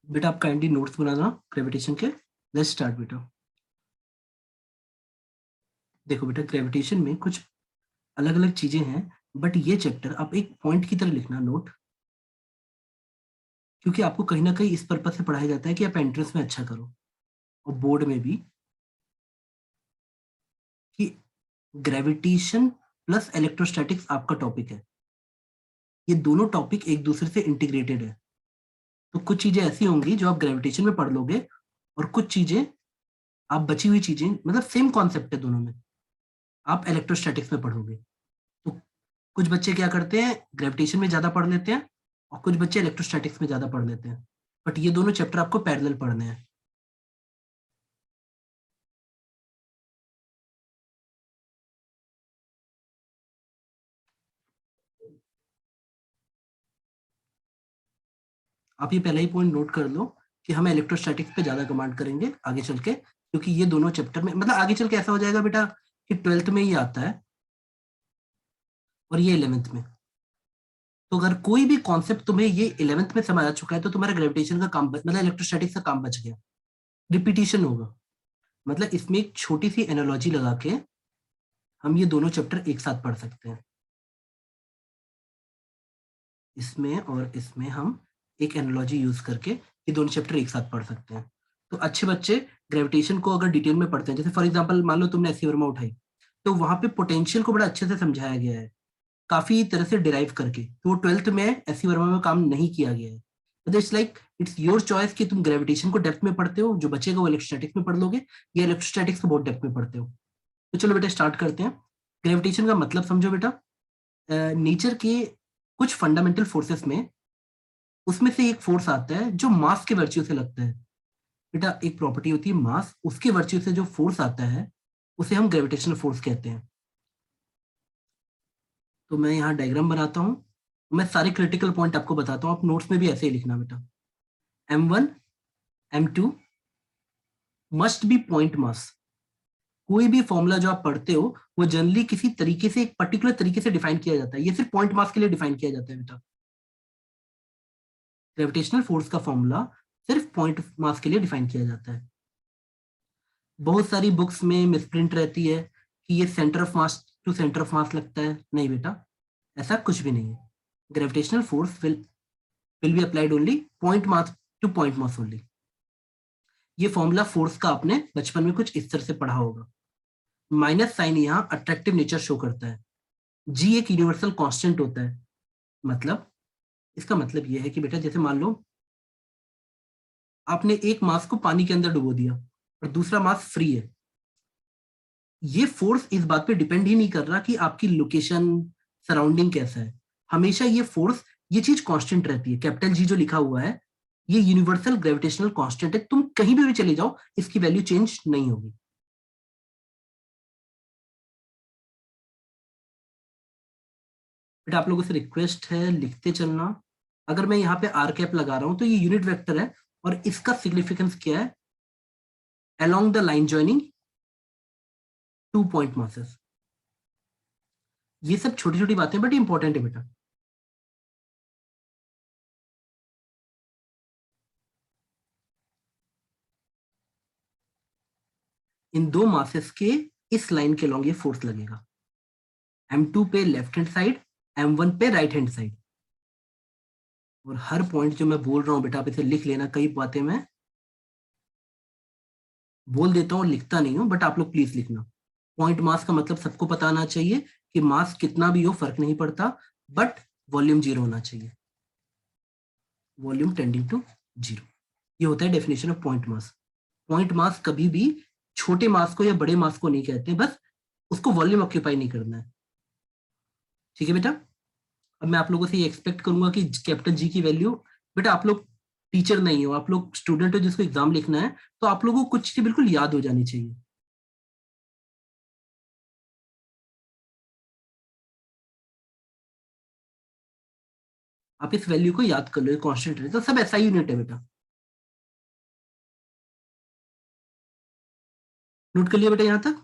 बेटा आप kindly notes बनाना gravitation के। लेट्स स्टार्ट बेटा। देखो बेटा, ग्रेविटेशन में कुछ अलग अलग चीजें हैं, बट ये चैप्टर आप एक पॉइंट की तरह लिखना नोट, क्योंकि आपको कहीं ना कहीं इस पर्पज से पढ़ाया जाता है कि आप एंट्रेंस में अच्छा करो और बोर्ड में भी, कि ग्रेविटेशन प्लस इलेक्ट्रोस्टैटिक्स आपका टॉपिक है। ये दोनों टॉपिक एक दूसरे से इंटीग्रेटेड है। तो कुछ चीजें ऐसी होंगी जो आप ग्रेविटेशन में पढ़ लोगे, और कुछ चीजें आप बची हुई चीजें, मतलब सेम कॉन्सेप्ट है दोनों में, आप इलेक्ट्रोस्टैटिक्स में पढ़ोगे। तो कुछ बच्चे क्या करते हैं, ग्रेविटेशन में ज्यादा पढ़ लेते हैं, और कुछ बच्चे इलेक्ट्रोस्टैटिक्स में ज्यादा पढ़ लेते हैं, बट ये दोनों चैप्टर आपको पैरेलल पढ़ने हैं। आप ये पहला ही पॉइंट नोट कर लो कि हम इलेक्ट्रोस्टैटिक्स पे ज्यादा कमांड करेंगे आगे चल के, क्योंकि ये दोनों चैप्टर में, मतलब आगे चल के ऐसा हो जाएगा बेटा कि 12th में ये आता है और ये 11th में। तो अगर कोई भी कॉन्सेप्ट तुम्हें ये 11th में समझ आ चुका है तो तुम्हारा ग्रेविटेशन का काम मतलब इलेक्ट्रोस्टैटिक्स का काम बच गया। रिपीटिशन होगा, मतलब इसमें एक छोटी सी एनालॉजी लगा के हम ये दोनों चैप्टर एक साथ पढ़ सकते हैं। इसमें और इसमें हम एक एनालॉजी यूज करके ये दोनों चैप्टर एक साथ पढ़ सकते हैं। तो अच्छे बच्चे ग्रेविटेशन को अगर डिटेल में पढ़ते हैं, जैसे फॉर एग्जांपल मान लो तुमने एससी वर्मा उठाई, तो वहां पे पोटेंशियल को बड़ा अच्छे से समझाया गया है, काफी तरह से डिराइव करके। तो वो 12th में एससी वर्मा में काम नहीं किया गया है। It's like it's your choice कि तुम ग्रेविटेशन को डेप्थ में पढ़ते हो, जो बचेगा वो इलेक्ट्रोस्टैटिक्स में पढ़ लोगे, या इलेक्ट्रोस्टैटिक्स को बहुत डेप्थ में पढ़ते हो। तो चलो बेटा स्टार्ट करते हैं। ग्रेविटेशन का मतलब समझो बेटा, नेचर के कुछ फंडामेंटल फोर्सेस में, उसमें से एक फोर्स आता है जो मास के वर्च्यू से लगता है। बेटा एक प्रॉपर्टी होती है मास, उसके वर्च्यू से जो फोर्स आता है उसे हम ग्रेविटेशनल फोर्स कहते हैं। तो मैं यहाँ डायग्राम बनाता हूँ, मैं सारे क्रिटिकल पॉइंट आपको बताता हूँ, आप नोट्स में भी ऐसे ही लिखना बेटा। M1 M2 must be point mass. कोई भी फॉर्मूला जो आप पढ़ते हो वो जनरली किसी तरीके से, एक पर्टिकुलर तरीके से डिफाइन किया जाता है, ये सिर्फ पॉइंट मास के लिए डिफाइन किया जाता है बेटा। ग्रेविटेशनल फोर्स का फॉर्मूला सिर्फ पॉइंट मास के लिए डिफाइन किया जाता है। बहुत सारी बुक्स में मिसप्रिंट रहती है कि ये centre of mass to centre of mass लगता है। नहीं बेटा, ऐसा कुछ भी नहीं है। Gravitational force will be applied only point mass to point mass only. ये फॉर्मूला फोर्स का आपने बचपन में कुछ इस तरह से पढ़ा होगा। माइनस साइन यहाँ अट्रैक्टिव नेचर शो करता है। जी एक यूनिवर्सल कांस्टेंट होता है। मतलब इसका मतलब यह है कि बेटा जैसे मान लो आपने एक मास को पानी के अंदर डुबो दिया और दूसरा मास फ्री है, ये फोर्स इस बात पे डिपेंड ही नहीं कर रहा कि आपकी लोकेशन, सराउंडिंग कैसा है। हमेशा ये फोर्स, ये चीज कांस्टेंट रहती है। कैपिटल जी जो लिखा हुआ है ये यूनिवर्सल ग्रेविटेशनल कांस्टेंट है, तुम कहीं भी चले जाओ इसकी वैल्यू चेंज नहीं होगी। बेटा आप लोगों से रिक्वेस्ट है लिखते चलना। अगर मैं यहाँ पे आर कैप लगा रहा हूं तो ये यूनिट वेक्टर है, और इसका सिग्निफिकेंस क्या है, along the line joining two point masses. ये सब छोटी छोटी बातें बट इंपॉर्टेंट है बेटा। इन दो मासेस के इस लाइन के लॉन्ग ये फोर्स लगेगा। M2 पे लेफ्ट हैंड साइड, M1 पे राइट हैंड साइड। और हर पॉइंट जो मैं बोल रहा हूं बेटा आप इसे लिख लेना। कई बातें मैं बोल देता हूं और लिखता नहीं हूं, बट आप लोग प्लीज लिखना। पॉइंट मास का मतलब सबको पता आना चाहिए कि मास कितना भी हो फर्क नहीं पड़ता, बट वॉल्यूम जीरो होना चाहिए। वॉल्यूम टेंडिंग टू जीरो, ये होता है definition of point mass. Point mass कभी भी छोटे मास को या बड़े मास को नहीं कहते, बस उसको वॉल्यूम ऑक्यूपाई नहीं करना है। ठीक है बेटा। अब मैं आप लोगों से ये एक्सपेक्ट करूंगा कि कैपिटल जी की वैल्यू, बेटा आप लोग टीचर नहीं हो, आप लोग स्टूडेंट हो जिसको एग्जाम लिखना है, तो आप लोगों को कुछ चीजें बिल्कुल याद हो जानी चाहिए। आप इस वैल्यू को याद कर लो, कांस्टेंट है तो सब ऐसा यूनिट है बेटा। नोट कर लिया बेटा यहां तक।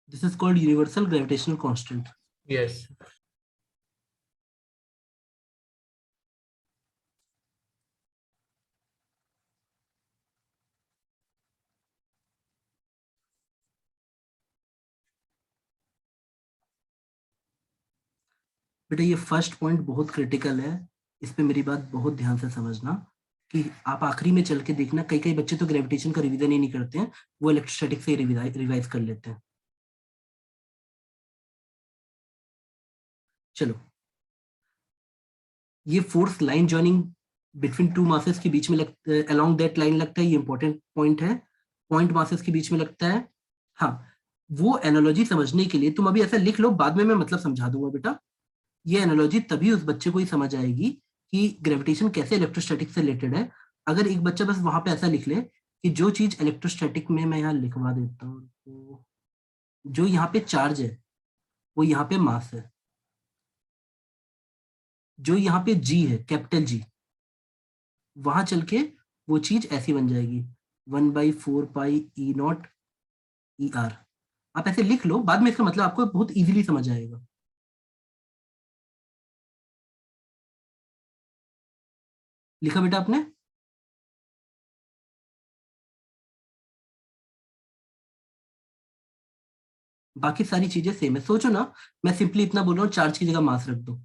This is called universal gravitational constant. Yes. बेटा ये फर्स्ट पॉइंट बहुत क्रिटिकल है, इस पे मेरी बात बहुत ध्यान से समझना, कि आप आखिरी में चल के देखना, कई कई बच्चे तो ग्रेविटेशन का रिवीजन ही नहीं करते हैं, वो इलेक्ट्रोस्टैटिक से रिवाइज कर लेते हैं। चलो, ये force line joining between two masses के बीच में अलोंग दैट लाइन लगता है, ये इंपॉर्टेंट पॉइंट है। पॉइंट मासेस के बीच में लगता है। हाँ, वो एनालॉजी समझने के लिए तुम अभी ऐसा लिख लो, बाद में मैं मतलब समझा दूंगा बेटा। ये एनालॉजी तभी उस बच्चे को ही समझ आएगी कि ग्रेविटेशन कैसे इलेक्ट्रोस्टैटिक से रिलेटेड है। अगर एक बच्चा बस वहां पे ऐसा लिख ले कि जो चीज इलेक्ट्रोस्टैटिक में, मैं यहाँ लिखवा देता हूँ, तो जो यहाँ पे चार्ज है वो यहाँ पे मास है, जो यहाँ पे जी है, कैपिटल जी, वहां चल के वो चीज ऐसी बन जाएगी, 1/4 पाई ई नॉट ई आर। आप ऐसे लिख लो, बाद में इसका मतलब आपको बहुत इजीली समझ आएगा। लिखा बेटा आपने? बाकी सारी चीजें सेम है, सोचो ना, मैं सिंपली इतना बोल रहा हूँ, चार्ज की जगह मास रख दो,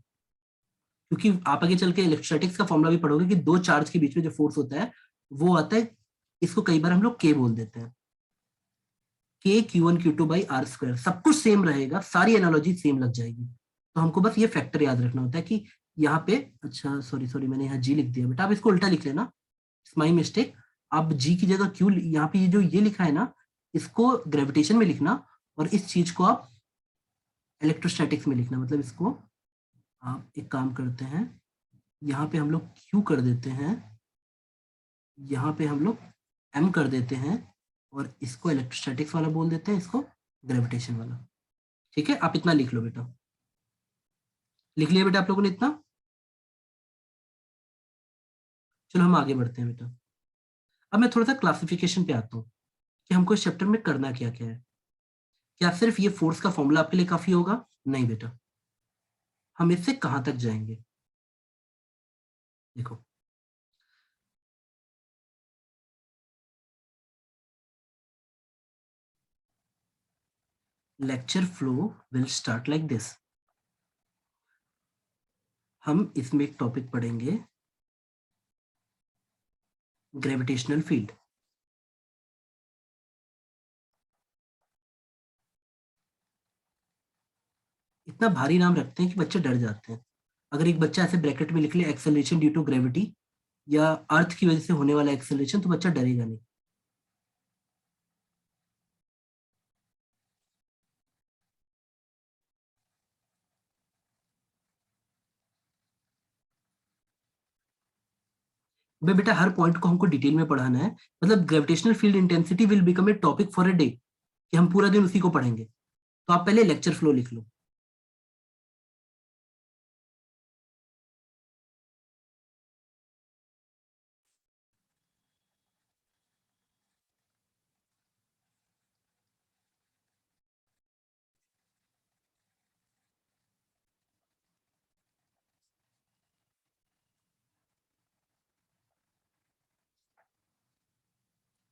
क्योंकि आप आगे चल के इलेक्ट्रोस्टैटिक्स का फॉर्मूला भी पढ़ोगे कि दो चार्ज के बीच में जो फोर्स होता है वो आता है, इसको कई बार हम लोग के बोल देते हैं, K Q1 Q2/r²। सब कुछ सेम रहेगा, सारी एनालॉजी सेम लग जाएगी। तो हमको बस ये फैक्टर याद रखना होता है कि यहाँ पे, अच्छा सॉरी सॉरी, मैंने यहाँ जी लिख दिया बेटा, आप इसको उल्टा लिख लेना, इट्स माई मिस्टेक। आप जी की जगह क्यू, यहाँ पे ये जो ये लिखा है ना, इसको ग्रेविटेशन में लिखना, और इस चीज को आप इलेक्ट्रोस्टैटिक्स में लिखना। मतलब इसको आप एक काम करते हैं, यहाँ पे हम लोग क्यू कर देते हैं, यहाँ पे हम लोग एम कर देते हैं, और इसको इलेक्ट्रोस्टैटिक्स वाला बोल देते हैं, इसको ग्रेविटेशन वाला। ठीक है, आप इतना लिख लो बेटा। लिख लिया बेटा आप लोगों ने इतना? चलो हम आगे बढ़ते हैं बेटा। अब मैं थोड़ा सा क्लासिफिकेशन पे आता हूँ कि हमको इस चैप्टर में करना क्या क्या है। क्या सिर्फ ये फोर्स का फॉर्मूला आपके लिए काफी होगा? नहीं बेटा, हम इससे कहां तक जाएंगे, देखो। Lecture flow will start like this. हम इसमें एक टॉपिक पढ़ेंगे, ग्रेविटेशनल फील्ड। इतना भारी नाम रखते हैं कि बच्चे डर जाते हैं। अगर एक बच्चा ऐसे ब्रैकेट में लिख ले एक्सेलरेशन ड्यू टू ग्रेविटी, या अर्थ की वजह से होने वाला एक्सेलरेशन, तो बच्चा डरेगा नहीं। भाई बेटा, हर पॉइंट को हमको डिटेल में पढ़ाना है। मतलब gravitational field intensity will become a topic for a day, कि हम पूरा दिन उसी को पढ़ेंगे। तो आप पहले लेक्चर फ्लो लिख लो।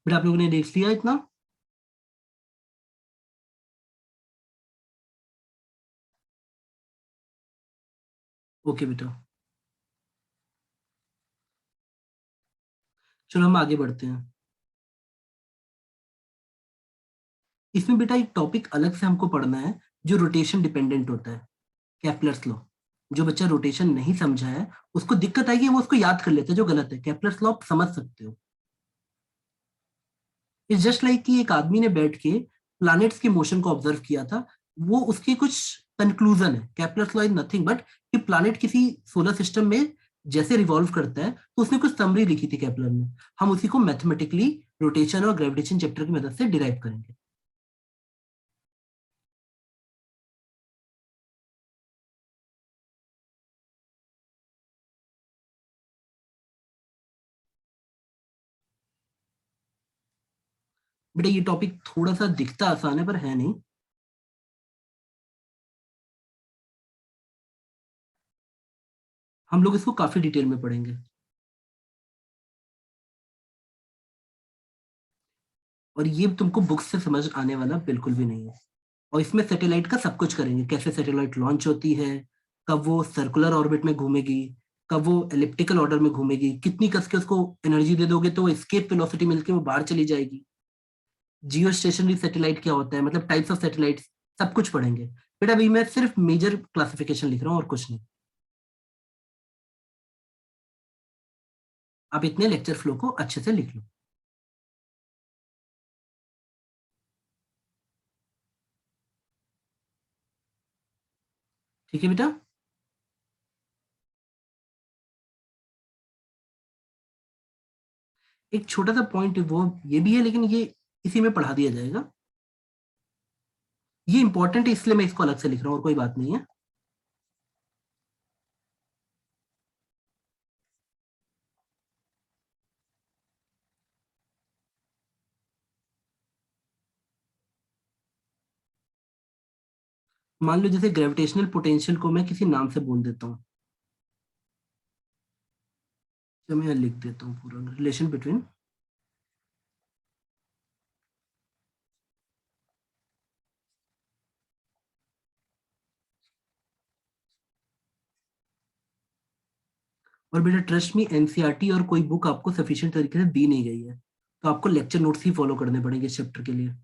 बेटा आप लोगों ने देख लिया इतना? ओके बेटा, चलो हम आगे बढ़ते हैं। इसमें बेटा एक टॉपिक अलग से हमको पढ़ना है, जो रोटेशन डिपेंडेंट होता है, केपलर्स लॉ। जो बच्चा रोटेशन नहीं समझा है, उसको दिक्कत आएगी, वो उसको याद कर लेता है, जो गलत है। केपलर्स लॉ आप समझ सकते हो। इट्स जस्ट लाइक कि एक आदमी ने बैठ के प्लैनेट्स के मोशन को ऑब्जर्व किया था, वो उसके कुछ कंक्लूजन है। Kepler's law is nothing but कि प्लैनेट किसी सोलर सिस्टम में जैसे रिवॉल्व करता है, तो उसने कुछ समरी लिखी थी केपलर ने। हम उसी को मैथमेटिकली रोटेशन और ग्रेविटेशन चैप्टर की मदद से डिराइव करेंगे। बेटा ये टॉपिक थोड़ा सा दिखता आसान है, पर है नहीं। हम लोग इसको काफी डिटेल में पढ़ेंगे, और ये तुमको बुक्स से समझ आने वाला बिल्कुल भी नहीं है। और इसमें सैटेलाइट का सब कुछ करेंगे, कैसे सैटेलाइट लॉन्च होती है, कब वो सर्कुलर ऑर्बिट में घूमेगी, कब वो एलिप्टिकल ऑर्डर में घूमेगी, कितनी कस के उसको एनर्जी दे दोगे तो एस्केप वेलोसिटी मिलके वो बाहर चली जाएगी, जियो स्टेशनरी सैटेलाइट क्या होता है, मतलब टाइप्स ऑफ सैटेलाइट, सब कुछ पढ़ेंगे। बेटा अभी मैं सिर्फ मेजर क्लासिफिकेशन लिख रहा हूँ और कुछ नहीं। आप इतने लेक्चर फ्लो को अच्छे से लिख लो। ठीक है बेटा। एक छोटा सा पॉइंट वो ये भी है, लेकिन ये इसी में पढ़ा दिया जाएगा। ये इंपॉर्टेंट है इसलिए मैं इसको अलग से लिख रहा हूँ, और कोई बात नहीं है। मान लो जैसे ग्रेविटेशनल पोटेंशियल को मैं किसी नाम से बोल देता हूँ, तो मैं लिख देता हूँ पूरा रिलेशन बिटवीन और बेटा ट्रस्ट मी एनसीईआरटी और कोई बुक आपको सफिशिएंट तरीके से दी नहीं गई है, तो आपको लेक्चर नोट्स ही फॉलो करने पड़ेंगे इस चैप्टर के लिए।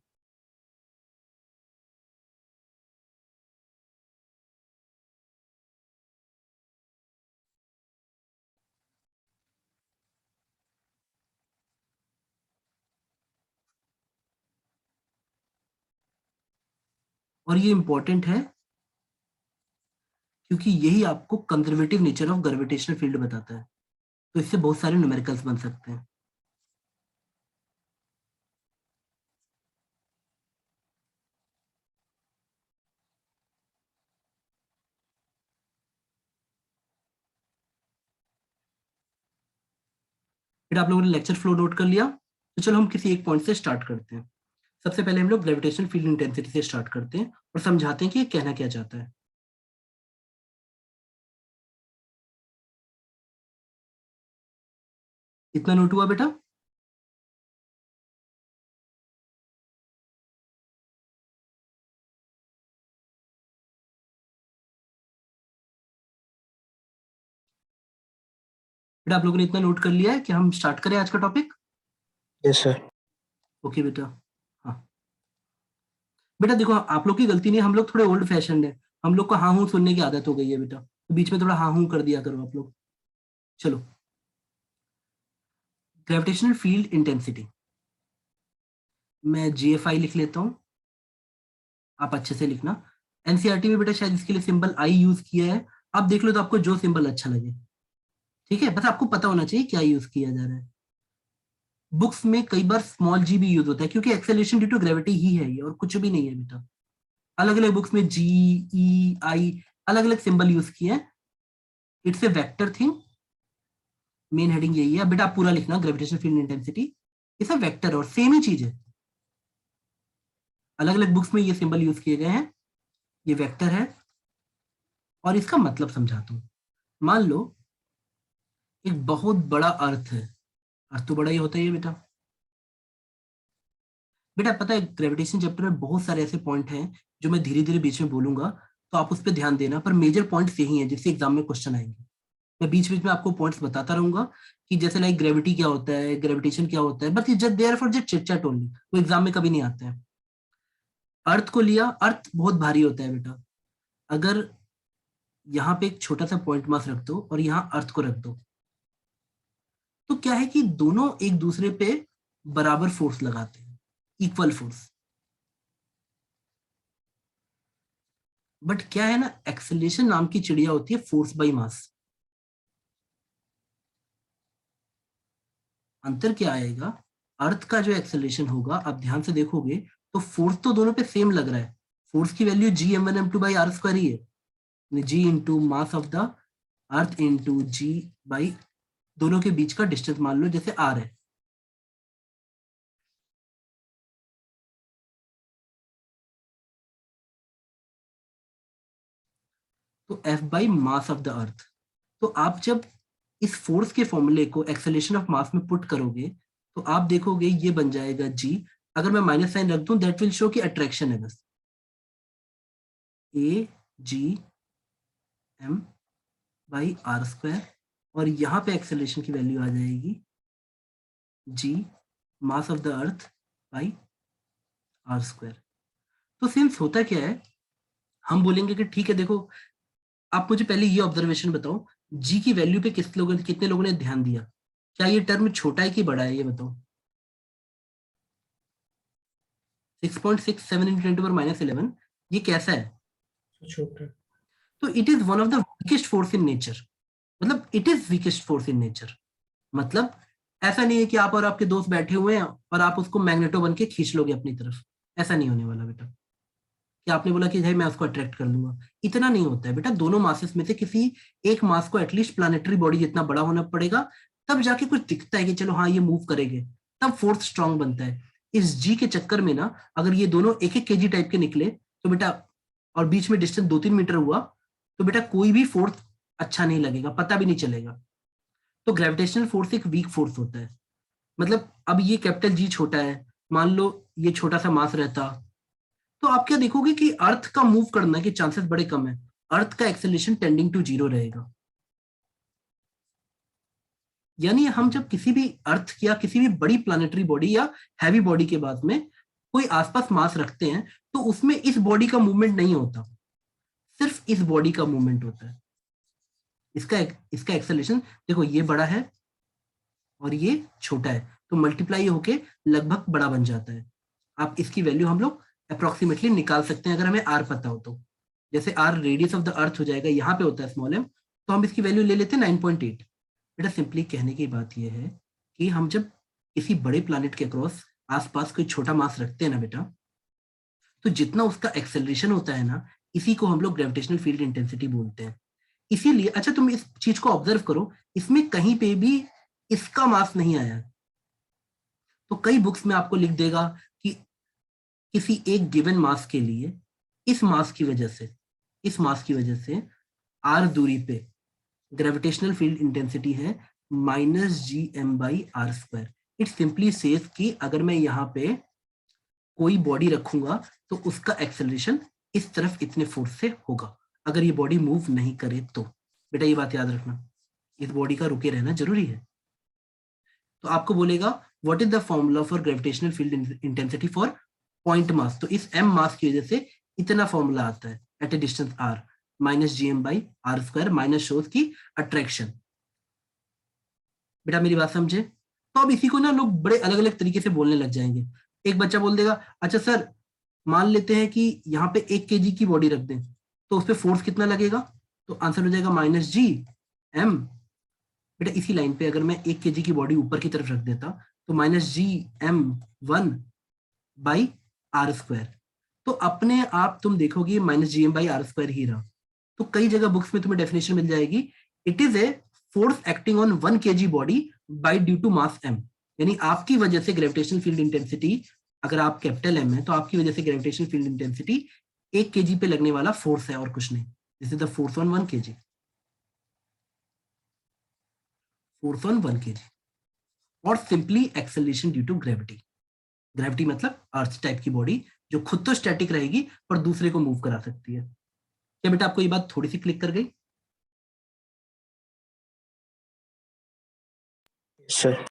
और ये इंपॉर्टेंट है क्योंकि यही आपको conservative nature of gravitational field बताता है, तो इससे बहुत सारे न्यूमेरिकल्स बन सकते हैं। फिर आप लोगों ने लेक्चर फ्लो नोट कर लिया, तो चलो हम किसी एक पॉइंट से स्टार्ट करते हैं। सबसे पहले हम लोग ग्रेविटेशनल फील्ड इंटेंसिटी से स्टार्ट करते हैं और समझाते हैं कि ये कहना क्या चाहता है। इतना नोट हुआ बेटा? बेटा आप लोगों ने इतना नोट कर लिया है कि हम स्टार्ट करें आज का टॉपिक? Yes sir. ओके बेटा। हाँ बेटा देखो, आप लोग की गलती नहीं है, हम लोग थोड़े ओल्ड फैशन है, हम लोग को हाँ हूँ सुनने की आदत हो गई है बेटा, तो बीच में थोड़ा हाँ हूँ कर दिया करो आप लोग। चलो, ग्रेविटेशनल फील्ड इंटेंसिटी, मैं जीएफआई लिख लेता हूँ, आप अच्छे से लिखना। एनसीईआरटी में बेटा शायद इसके लिए सिंबल आई यूज किया है, आप देख लो तो आपको जो सिंबल अच्छा लगे। ठीक है, बस आपको पता होना चाहिए क्या यूज किया जा रहा है। बुक्स में कई बार स्मॉल जी भी यूज होता है क्योंकि एक्सेलरेशन ड्यू टू ग्रेविटी ही है ये, और कुछ भी नहीं है बेटा। अलग अलग बुक्स में जी, ई, आई अलग अलग सिंबल यूज किए हैं। It's a vector thing, main heading यही है बेटा, आप पूरा लिखना gravitational field intensity it's a vector, और सेम ही चीज है, अलग अलग बुक्स में ये सिंबल यूज किए गए हैं, ये वेक्टर है। और इसका मतलब समझाता हूं। मान लो एक बहुत बड़ा अर्थ है, अर्थ तो बड़ा ही होता है ये बेटा। बेटा पता है ग्रेविटेशन चैप्टर में बहुत सारे ऐसे पॉइंट हैं जो मैं धीरे धीरे बीच में बोलूंगा, तो आप उस पर ध्यान देना, पर मेजर पॉइंट्स यही हैं जिससे एग्जाम में क्वेश्चन आएंगे। मैं बीच बीच में आपको पॉइंट्स बताता रहूंगा कि जैसे लाइक ग्रेविटी क्या होता है, ग्रेविटेशन क्या होता है, but just there for just chit chat only, वो एग्जाम में कभी नहीं आते हैं। अर्थ को लिया, अर्थ बहुत भारी होता है बेटा, अगर यहाँ पे एक छोटा सा पॉइंट मास रख दो और यहाँ अर्थ को रख दो, तो क्या है कि दोनों एक दूसरे पे बराबर फोर्स लगाते हैं, इक्वल फोर्स। बट क्या है ना, एक्सेलरेशन नाम की चिड़िया होती है फोर्स बाई मास। अंतर क्या आएगा, अर्थ का जो एक्सेलरेशन होगा आप ध्यान से देखोगे तो फोर्स तो दोनों पे सेम लग रहा है, फोर्स की वैल्यू G m1m2/r² ही है, G into mass of the earth into G by दोनों के बीच का डिस्टेंस मान लो जैसे आर है। तो F by mass of the अर्थ। तो आप जब इस फोर्स के फॉर्मूले को एक्सेलरेशन ऑफ मास में पुट करोगे तो आप देखोगे ये बन जाएगा जी, अगर मैं माइनस साइन रख दूं दैट विल शो कि अट्रैक्शन है बस, a G m by are square, और यहाँ पे एक्सेलरेशन की वैल्यू आ जाएगी g mass of the earth by are square. तो सिंस होता क्या है, हम बोलेंगे कि ठीक है देखो, आप मुझे पहले ये ऑब्जर्वेशन बताओ, जी की वैल्यू पे कितने लोगों ने ध्यान दिया? क्या ये टर्म छोटा है कि बड़ा है, ये बताओ। 6.67 इंटू 10⁻11, ये कैसा है? छोटा। तो it is one of the weakest force in nature, मतलब it is weakest force in nature. मतलब ऐसा नहीं है कि आप और आपके दोस्त बैठे हुए हैं और आप उसको मैग्नेटो बन के खींच लोगे अपनी तरफ, ऐसा नहीं होने वाला बेटा। कि आपने बोला कि भाई मैं उसको अट्रैक्ट कर लूंगा, इतना नहीं होता है बेटा। दोनों मासेस में से किसी एक मास को एटलीस्ट प्लानिटरी बॉडी जितना बड़ा होना पड़ेगा, तब जाके कुछ दिखता है कि चलो हाँ ये मूव करेंगे, तब फोर्स स्ट्रांग बनता है। इस जी के चक्कर में ना, अगर ये दोनों एक एक केजी टाइप के निकले तो बेटा, और बीच में डिस्टेंस 2-3 मीटर हुआ, तो बेटा कोई भी फोर्स अच्छा नहीं लगेगा, पता भी नहीं चलेगा। तो ग्रेविटेशनल फोर्स एक वीक फोर्स होता है। मतलब अब ये कैपिटल जी छोटा है, मान लो ये छोटा सा मास रहता, तो आप क्या देखोगे कि अर्थ का मूव करने के चांसेस बड़े कम है, अर्थ का एक्सेलरेशन टेंडिंग टू जीरो रहेगा। यानी हम जब किसी भी अर्थ या किसी भी बड़ी प्लानिटरी बॉडी या हैवी बॉडी के बाद में कोई आसपास मास रखते हैं, तो उसमें इस बॉडी का मूवमेंट नहीं होता, सिर्फ इस बॉडी का मूवमेंट होता है। इसका इसका एक्सेलरेशन देखो, ये बड़ा है और ये छोटा है, तो मल्टीप्लाई होके लगभग बड़ा बन जाता है। आप इसकी वैल्यू हम लोग अप्रोक्सीमेटली निकाल सकते हैं अगर हमें आर पता हो तो। जैसे R radius of the earth हो जाएगा, यहाँ पे होता है स्मॉल एम, तो हम इसकी वैल्यू ले लेते हैं 9.8। बेटा सिंपली कहने की बात यह है कि हम जब किसी बड़े प्लानिट के अक्रॉस आसपास कोई छोटा मास रखते हैं ना बेटा, तो जितना उसका एक्सेलरेशन होता है ना, इसी को हम लोग ग्रेविटेशनल फील्ड इंटेंसिटी बोलते हैं। इसीलिए अच्छा तुम इस चीज को ऑब्जर्व करो, इसमें कहीं पे भी इसका मास नहीं आया। तो कई बुक्स में आपको लिख देगा कि किसी एक गिवन मास के लिए इस मास की वजह से आर दूरी पे ग्रेविटेशनल फील्ड इंटेंसिटी है -gm/r²। इट सिंपली सेज कि अगर मैं यहाँ पे कोई बॉडी रखूंगा तो उसका एक्सेलरेशन इस तरफ इतने फोर्स से होगा, अगर ये बॉडी मूव नहीं करे तो। बेटा ये बात याद रखना, इस बॉडी का रुके रहना जरूरी है। तो आपको बोलेगा what is the formula for gravitational field intensity for point mass, तो इस m मास की वजह से इतना फॉर्मूला आता है at a distance r, -gm/r², minus shows की अट्रैक्शन। बेटा मेरी बात समझे? तो अब इसी को ना लोग बड़े अलग अलग तरीके से बोलने लग जाएंगे। एक बच्चा बोल देगा अच्छा सर, मान लेते हैं कि यहाँ पे 1 kg की बॉडी रख दें, तो उस पर फोर्स कितना लगेगा? तो आंसर हो जाएगा -gm। बेटा इसी लाइन पे अगर मैं 1 kg की बॉडी ऊपर की तरफ रख देता, तो -gm1/r²। तो अपने आप तुम देखोगे -gm/r² ही रहा। तो कई जगह बुक्स में तुम्हें डेफिनेशन मिल जाएगी, it is a force acting on 1 kg body by due to mass m। यानी आपकी वजह से ग्रेविटेशनल फील्ड इंटेंसिटी, अगर आप कैपिटल M है तो आपकी वजह से ग्रेविटेशनल फील्ड इंटेंसिटी 1 kg पे लगने वाला फोर्स है और कुछ नहीं। This is the force on 1 kg, force on 1 kg, और simply acceleration due to gravity. Gravity मतलब अर्थ टाइप की बॉडी जो खुद तो स्टैटिक रहेगी पर दूसरे को मूव करा सकती है। क्या बेटा आपको ये बात थोड़ी सी क्लिक कर गई? सर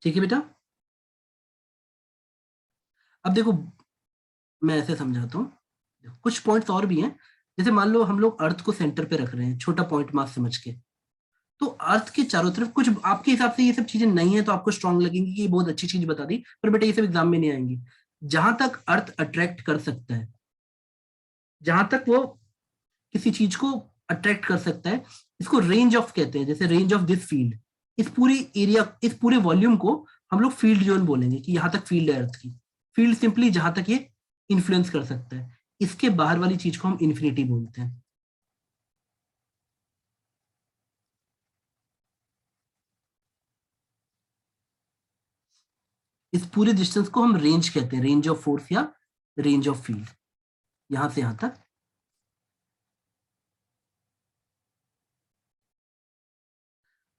ठीक है बेटा। अब देखो मैं ऐसे समझाता हूँ, कुछ पॉइंट्स और भी हैं। जैसे मान लो हम लोग अर्थ को सेंटर पे रख रहे हैं, छोटा पॉइंट मास समझ के, तो अर्थ के चारों तरफ कुछ आपके हिसाब से ये सब चीजें नहीं है तो आपको स्ट्रांग लगेंगी कि ये बहुत अच्छी चीज बता दी, पर बेटा ये सब एग्जाम में नहीं आएंगी। जहां तक अर्थ अट्रैक्ट कर सकता है, जहां तक वो किसी चीज को अट्रैक्ट कर सकता है, इसको रेंज ऑफ कहते हैं। जैसे रेंज ऑफ दिस फील्ड, इस पूरी एरिया, इस पूरे वॉल्यूम को हम लोग फील्ड जोन बोलेंगे कि यहां तक फील्ड है अर्थ की। फील्ड सिंपली जहां तक ये इन्फ्लुएंस कर सकता है, इसके बाहर वाली चीज को हम इन्फिनिटी बोलते हैं। इस पूरे डिस्टेंस को हम रेंज कहते हैं, रेंज ऑफ फोर्स या रेंज ऑफ फील्ड, यहां से यहां तक।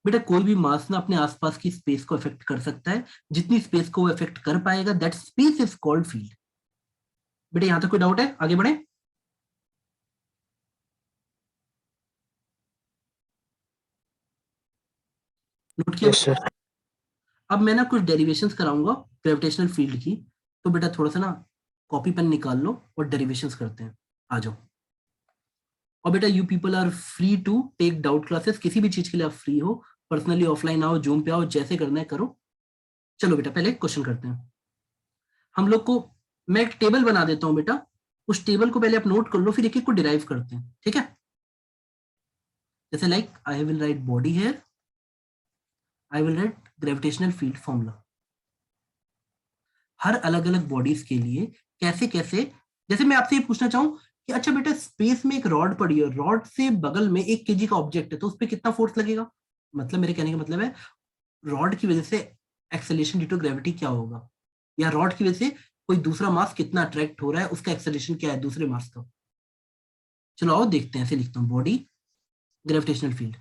बेटा कोई भी मास ना अपने आसपास की स्पेस को अफेक्ट कर सकता है, जितनी स्पेस को वो अफेक्ट कर पाएगा that space is called field. बेटा यहां तक कोई डाउट है? आगे बढ़े। नोट किया यस बेटा? सर। अब मैं ना कुछ डेरिवेशंस कराऊंगा ग्रेविटेशनल फील्ड की, तो बेटा थोड़ा सा ना कॉपी पेन निकाल लो और डेरिवेशंस करते हैं। आ जाओ। और बेटा you people are free to take doubt classes, किसी भी चीज के लिए आप फ्री हो, पर्सनली ऑफलाइन आओ, जूम पे आओ, जैसे करना है करो। चलो बेटा पहले क्वेश्चन करते हैं हम लोग को। मैं एक टेबल बना देता हूँ बेटा, उस टेबल को पहले आप नोट कर लो, फिर एक एक को डिराइव करते हैं, ठीक है? जैसे like I will write body here, I will write gravitational field formula. हर अलग अलग बॉडीज के लिए कैसे कैसे, जैसे मैं आपसे ये पूछना चाहूँ कि अच्छा बेटा स्पेस में एक रॉड पड़ी है, रॉड से बगल में 1 kg का ऑब्जेक्ट है, तो उस पर कितना फोर्स लगेगा? मतलब मेरे कहने का मतलब है रॉड की वजह से एक्सेलेरेशन ड्यू टू ग्रेविटी क्या होगा, या रॉड की वजह से कोई दूसरा मास कितना अट्रैक्ट हो रहा है, उसका एक्सेलेरेशन क्या है दूसरे मास का। चलो आओ देखते हैं, ऐसे लिखता हूँ body gravitational field.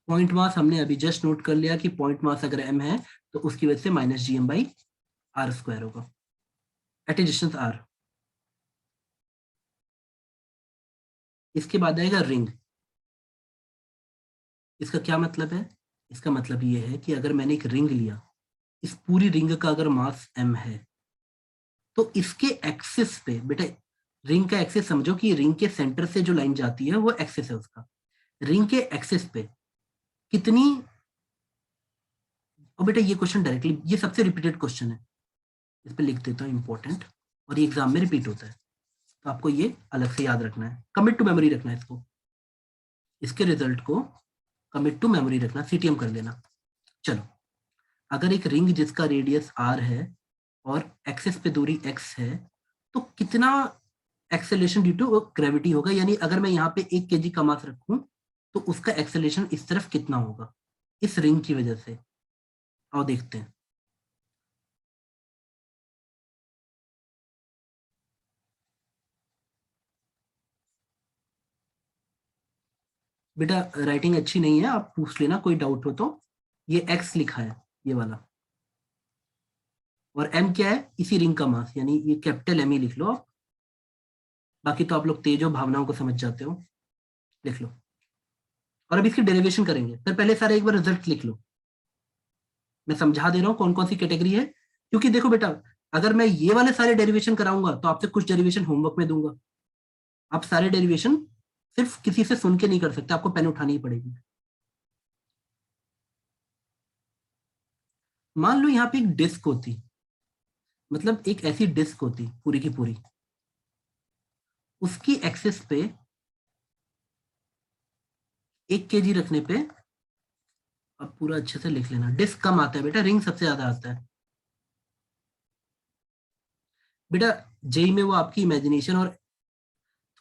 Point mass हमने अभी जस्ट नोट कर लिया कि पॉइंट मास अगर m है तो उसकी वजह से -gm/r² होगा एट ए डिस्टेंस r। इसके बाद आएगा रिंग। इसका क्या मतलब है? इसका मतलब ये है कि अगर मैंने एक रिंग लिया, इस पूरी रिंग का अगर मास m है, तो इसके एक्सिस पे बेटा, रिंग का एक्सिस समझो कि रिंग के सेंटर से जो लाइन जाती है वो एक्सिस है उसका, रिंग के एक्सिस पे कितनी। और बेटा ये क्वेश्चन डायरेक्टली, ये सबसे रिपीटेड क्वेश्चन है, इस पे लिख देता हूँ इंपॉर्टेंट, और ये एग्जाम में रिपीट होता है, तो आपको ये अलग से याद रखना है, कमिट टू मेमोरी रखना है इसको, इसके रिजल्ट को कमिट टू मेमोरी रखना, सीटीएम कर लेना। चलो, अगर एक रिंग जिसका रेडियस r है और एक्सिस पे दूरी x है, तो कितना एक्सेलेरेशन ड्यू टू ग्रेविटी होगा, यानी अगर मैं यहाँ पे 1 kg का मास रखूं तो उसका एक्सेलेरेशन इस तरफ कितना होगा इस रिंग की वजह से। आओ देखते हैं। बेटा राइटिंग अच्छी नहीं है, आप पूछ लेना कोई डाउट हो तो। ये x लिखा है, ये वाला, और m क्या है? इसी रिंग का मास, यानी ये कैपिटल M ही लिख लो आप। बाकी तो आप लोग तेज हो, भावनाओं को समझ जाते हो, लिख लो। और अब इसकी डेरिवेशन करेंगे, पर पहले सारे एक बार रिजल्ट लिख लो। मैं समझा दे रहा हूँ कौन कौन सी कैटेगरी है, क्योंकि देखो बेटा, अगर मैं ये वाले सारे डेरिवेशन कराऊंगा तो आपसे कुछ डेरिवेशन होमवर्क में दूंगा। आप सारे डेरिवेशन सिर्फ किसी से सुन के नहीं कर सकते, आपको पेन उठानी ही पड़ेगी। मान लो यहाँ पे एक डिस्क होती, मतलब एक ऐसी डिस्क होती पूरी की पूरी, उसकी एक्सिस पे 1 kg रखने पे, अब पूरा अच्छे से लिख लेना, डिस्क कम आता है बेटा, रिंग सबसे ज्यादा आता है। बेटा जेई में वो आपकी इमेजिनेशन और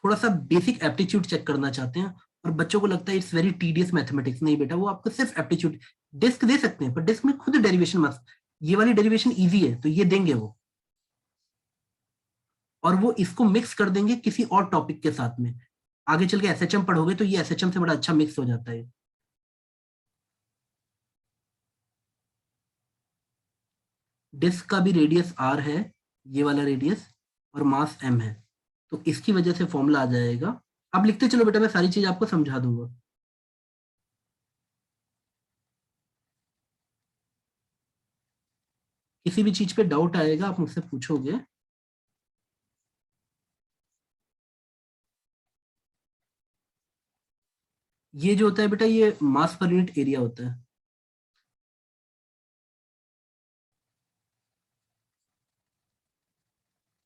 थोड़ा सा बेसिक एप्टीट्यूड चेक करना चाहते हैं, और बच्चों को लगता है इट्स वेरी टीडियस मैथमेटिक्स। नहीं बेटा, वो आपको सिर्फ एप्टीट्यूड, डिस्क दे सकते हैं पर डिस्क में खुद डेरिवेशन मत, ये वाली डेरिवेशन इजी है तो ये देंगे वो, और वो इसको मिक्स कर देंगे किसी और टॉपिक के साथ में। आगे चल के एसएचएम पढ़ोगे तो ये एसएचएम से बड़ा अच्छा मिक्स हो जाता है। डिस्क का भी रेडियस आर है, ये वाला रेडियस, और मास एम है, तो इसकी वजह से फॉर्मूला आ जाएगा। अब लिखते चलो बेटा, मैं सारी चीज आपको समझा दूंगा। किसी भी चीज पे डाउट आएगा आप मुझसे पूछोगे। ये जो होता है बेटा, ये मास पर यूनिट एरिया होता है।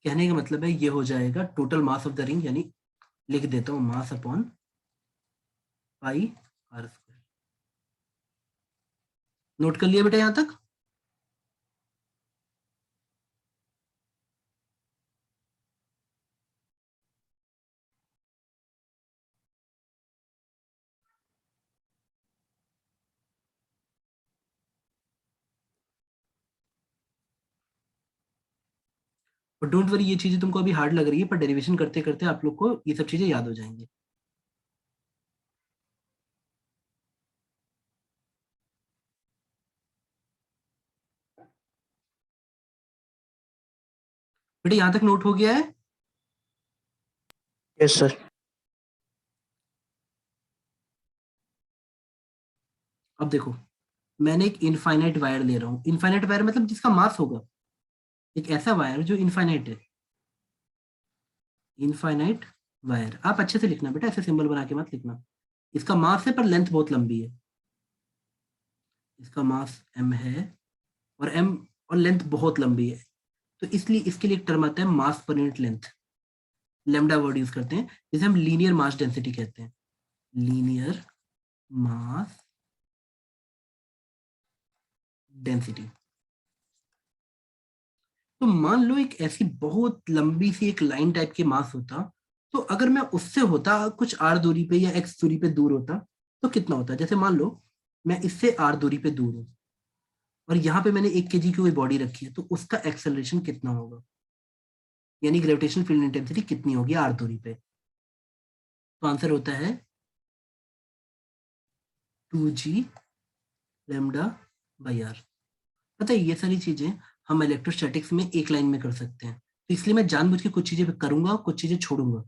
कहने का मतलब है ये हो जाएगा total mass of the ring, यानी लिख देता हूँ मास अपॉन πr²। नोट कर लिया बेटा यहां तक? और डोंट वरी, ये चीजें तुमको अभी हार्ड लग रही है, पर डेरिवेशन करते करते आप लोग को ये सब चीजें याद हो जाएंगी। बेटा यहाँ तक नोट हो गया है? Yes sir. अब देखो, मैंने एक इनफाइनाइट वायर ले रहा हूँ। इनफाइनाइट वायर मतलब जिसका मास होगा, एक ऐसा वायर जो इनफाइनाइट है। इनफाइनाइट वायर, आप अच्छे से लिखना बेटा, ऐसे सिंबल बना के मत लिखना। इसका मास है पर लेंथ बहुत लंबी है। इसका मास m है और m और लेंथ बहुत लंबी है, तो इसलिए इसके लिए एक टर्म आता है mass per unit length. Lambda word use करते हैं, जिसे हम लीनियर मास डेंसिटी कहते हैं। Linear mass density. तो मान लो एक ऐसी बहुत लंबी सी एक लाइन टाइप की मास होता, तो अगर मैं उससे होता कुछ r दूरी पे या x दूरी पे दूर होता, तो कितना होता? जैसे मान लो मैं इससे r दूरी पे दूर हूं और यहाँ पे मैंने 1 kg की कोई बॉडी रखी है, तो उसका एक्सेलरेशन कितना होगा, यानी ग्रेविटेशनल फील्ड इंटेंसिटी कितनी होगी r दूरी पे? तो आंसर होता है 2g लैम्डा बाई r। पता है ये सारी चीजें हम इलेक्ट्रोस्टैटिक्स में एक लाइन में कर सकते हैं, तो इसलिए मैं जानबूझ के कुछ चीजें करूंगा, कुछ चीजें छोड़ूंगा।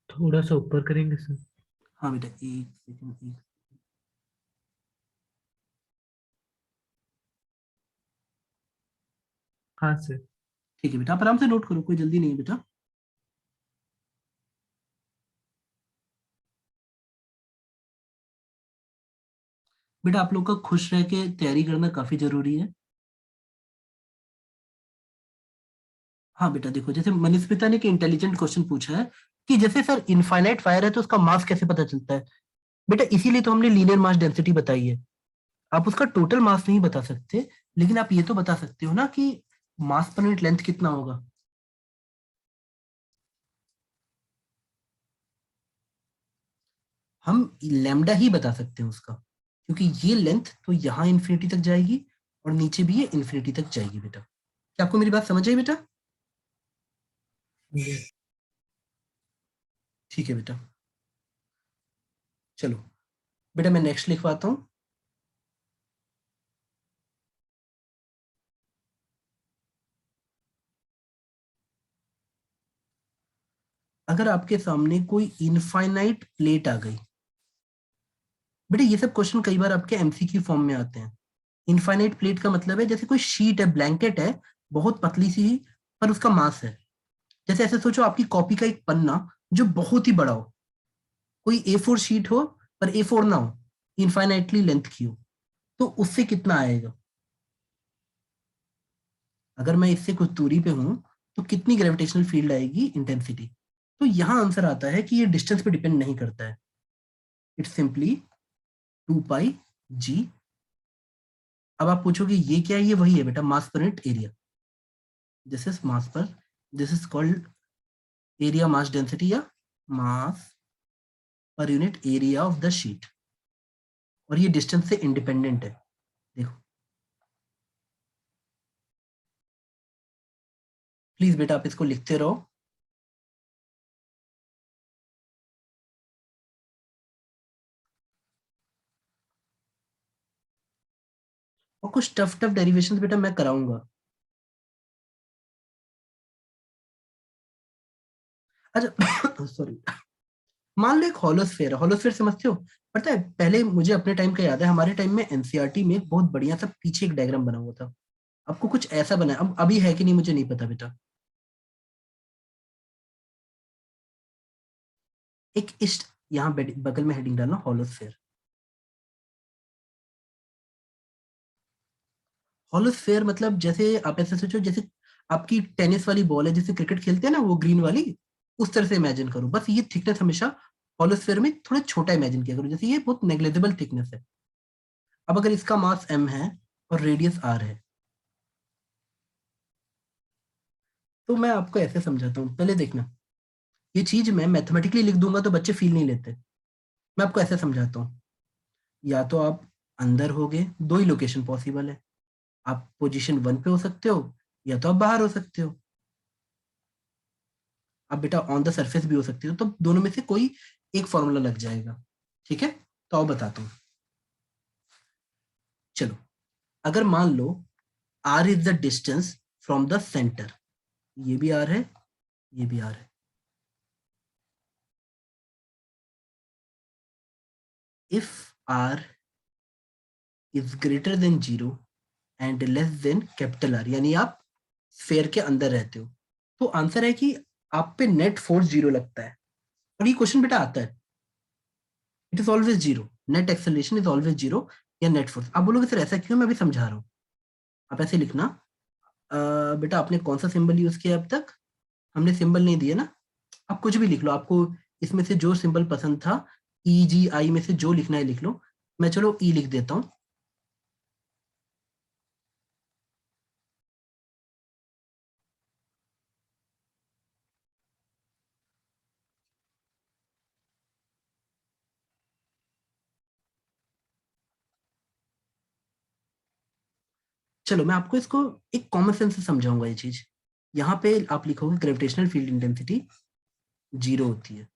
थोड़ा सा ऊपर करेंगे सर। हाँ बेटा, एक सेकंड, एक। हाँ सर। ठीक है बेटा, आप आराम से नोट करो, कोई जल्दी नहीं है बेटा। बेटा आप लोग का खुश रह के तैयारी करना काफी जरूरी है। हाँ बेटा देखो, जैसे मनीष पिता ने एक इंटेलिजेंट क्वेश्चन पूछा है कि जैसे सर इनफाइनाइट फायर है तो उसका मास कैसे पता चलता है? बेटा इसीलिए तो हमने लीनियर मास डेंसिटी बताई है। आप उसका टोटल मास नहीं बता सकते, लेकिन आप ये तो बता सकते हो ना कि मास पर यूनिट लेंथ कितना होगा। हम लैम्डा ही बता सकते हैं उसका, क्योंकि ये लेंथ तो यहाँ इन्फिनिटी तक जाएगी और नीचे भी ये इन्फिनिटी तक जाएगी बेटा। क्या आपको मेरी बात समझ आई बेटा? ठीक है बेटा, चलो बेटा मैं नेक्स्ट लिखवाता हूँ। अगर आपके सामने कोई इनफाइनाइट प्लेट आ गई, बेटा ये सब क्वेश्चन कई बार आपके एमसीक्यू फॉर्म में आते हैं। इनफाइनाइट प्लेट का मतलब है जैसे कोई शीट है, ब्लैंकेट है, बहुत पतली सी, पर उसका मास है। जैसे ऐसे सोचो आपकी कॉपी का एक पन्ना जो बहुत ही बड़ा हो, कोई A4 शीट हो पर A4 ना हो, इनफाइनाइटली लेंथ की हो, तो उससे कितना आएगा? अगर मैं इससे कुछ दूरी पे हूं तो कितनी ग्रेविटेशनल फील्ड आएगी, इंटेंसिटी? तो यहां आंसर आता है कि ये डिस्टेंस पे डिपेंड नहीं करता है, इट्स सिंपली 2πg। अब आप पूछोगे ये क्या है? ये वही है बेटा, mass per unit area. This is mass per, this is called area mass density या mass per unit area of the sheet, और ये डिस्टेंस से इंडिपेंडेंट है। देखो प्लीज बेटा आप इसको लिखते रहो। और कुछ टफ टफ डेरिवेशंस बेटा मैं कराऊंगा। अच्छा सॉरी, मान लो एक हॉलोस्फेयर है। हॉलोस्फेयर समझते हो? पता है पहले मुझे अपने टाइम का याद है, हमारे टाइम में एनसीईआरटी में एक बहुत बढ़िया सा पीछे एक डायग्राम बना हुआ था। आपको कुछ ऐसा बना है, अब अभी है कि नहीं मुझे नहीं पता बेटा। एक इस यहाँ बगल में हेडिंग डालना, हॉलोस्फेयर। हॉलोस्फेयर मतलब जैसे आप ऐसे सोचो, जैसे आपकी टेनिस वाली बॉल है, जैसे क्रिकेट खेलते हैं ना वो ग्रीन वाली, उस तरह से इमेजिन करो। बस ये थिकनेस हमेशा हॉलोस्फेयर में थोड़ा छोटा इमेजिन किया करो, जैसे ये बहुत नेग्लेजिबल थिकनेस है। अब अगर इसका मास m है और रेडियस r है, तो मैं आपको ऐसे समझाता हूँ, पहले देखना। ये चीज मैं मैथमेटिकली लिख दूंगा तो बच्चे फील नहीं लेते। मैं आपको ऐसे समझाता हूँ। या तो आप अंदर होगे, दो ही लोकेशन पॉसिबल है, आप पोजीशन 1 पे हो सकते हो या तो आप बाहर हो सकते हो। अब बेटा ऑन द सरफेस भी हो सकती है, तो दोनों में से कोई एक फॉर्मूला लग जाएगा, ठीक है। तो आओ बताता हूँ। चलो, अगर मान लो r is the distance from the centre, ये भी r है, ये भी r है। If r is greater than 0 and less then capital R, यानी आप स्फेयर के अंदर रहते हो, तो आंसर है कि आप पे नेट फोर्स 0 लगता है। और ये क्वेश्चन बेटा आता है, it is always 0, net acceleration is always 0 या नेट फोर्स। आप बोलोगे सर ऐसा क्यों, मैं अभी समझा रहा हूँ। आप ऐसे लिखना, बेटा आपने कौन सा सिंबल यूज किया अब तक, हमने सिंबल नहीं दिया ना। आप कुछ भी लिख लो, आपको इसमें से जो सिंबल पसंद था, EGI में से जो लिखना है लिख लो। मैं चलो ई लिख देता हूँ। चलो मैं आपको इसको एक कॉमन सेंस से समझाऊंगा ये चीज। यहाँ पे आप लिखोगे ग्रेविटेशनल फील्ड इंटेंसिटी 0 होती है।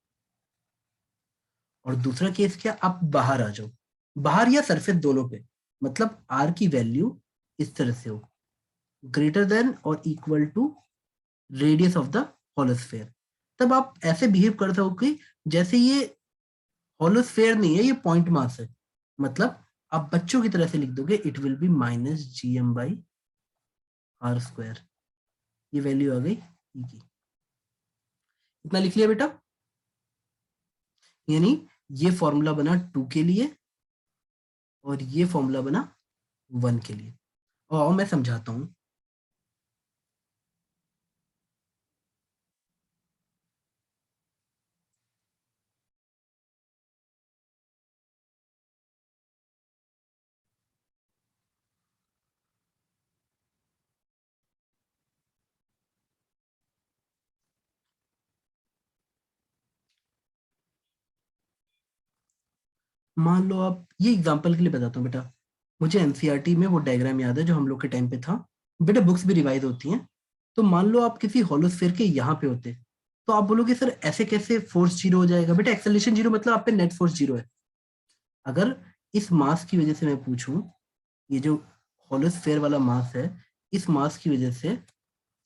और दूसरा केस क्या, आप बाहर आ जाओ, बाहर या सरफेस दोनों पे, मतलब R की वैल्यू इस तरह से हो, ग्रेटर देन और equal to radius of the hollow sphere. तब आप ऐसे बिहेव कर सकोगे जैसे ये होलोस्फेयर नहीं है, ये पॉइंट मास है। मतलब आप बच्चों की तरह से लिख दोगे, इट विल बी -gm/r²। ये वैल्यू आ गई E की। इतना लिख लिया बेटा, यानी ये फॉर्मूला बना 2 के लिए और ये फॉर्मूला बना 1 के लिए। और मैं समझाता हूं। मान लो आप, ये एग्जांपल के लिए बताता हूँ बेटा, मुझे एनसीईआरटी में वो डायग्राम याद है जो हम लोग के टाइम पे था। बेटा बुक्स भी रिवाइज होती हैं। तो मान लो आप किसी होलोस्फेयर के यहाँ पे होते, तो आप बोलोगे सर ऐसे कैसे फोर्स 0 हो जाएगा। बेटा एक्सेलरेशन 0 मतलब आप पे नेट फोर्स 0 है। अगर इस मास की वजह से मैं पूछूं, ये जो होलोस्फेयर वाला मास है, इस मास की वजह से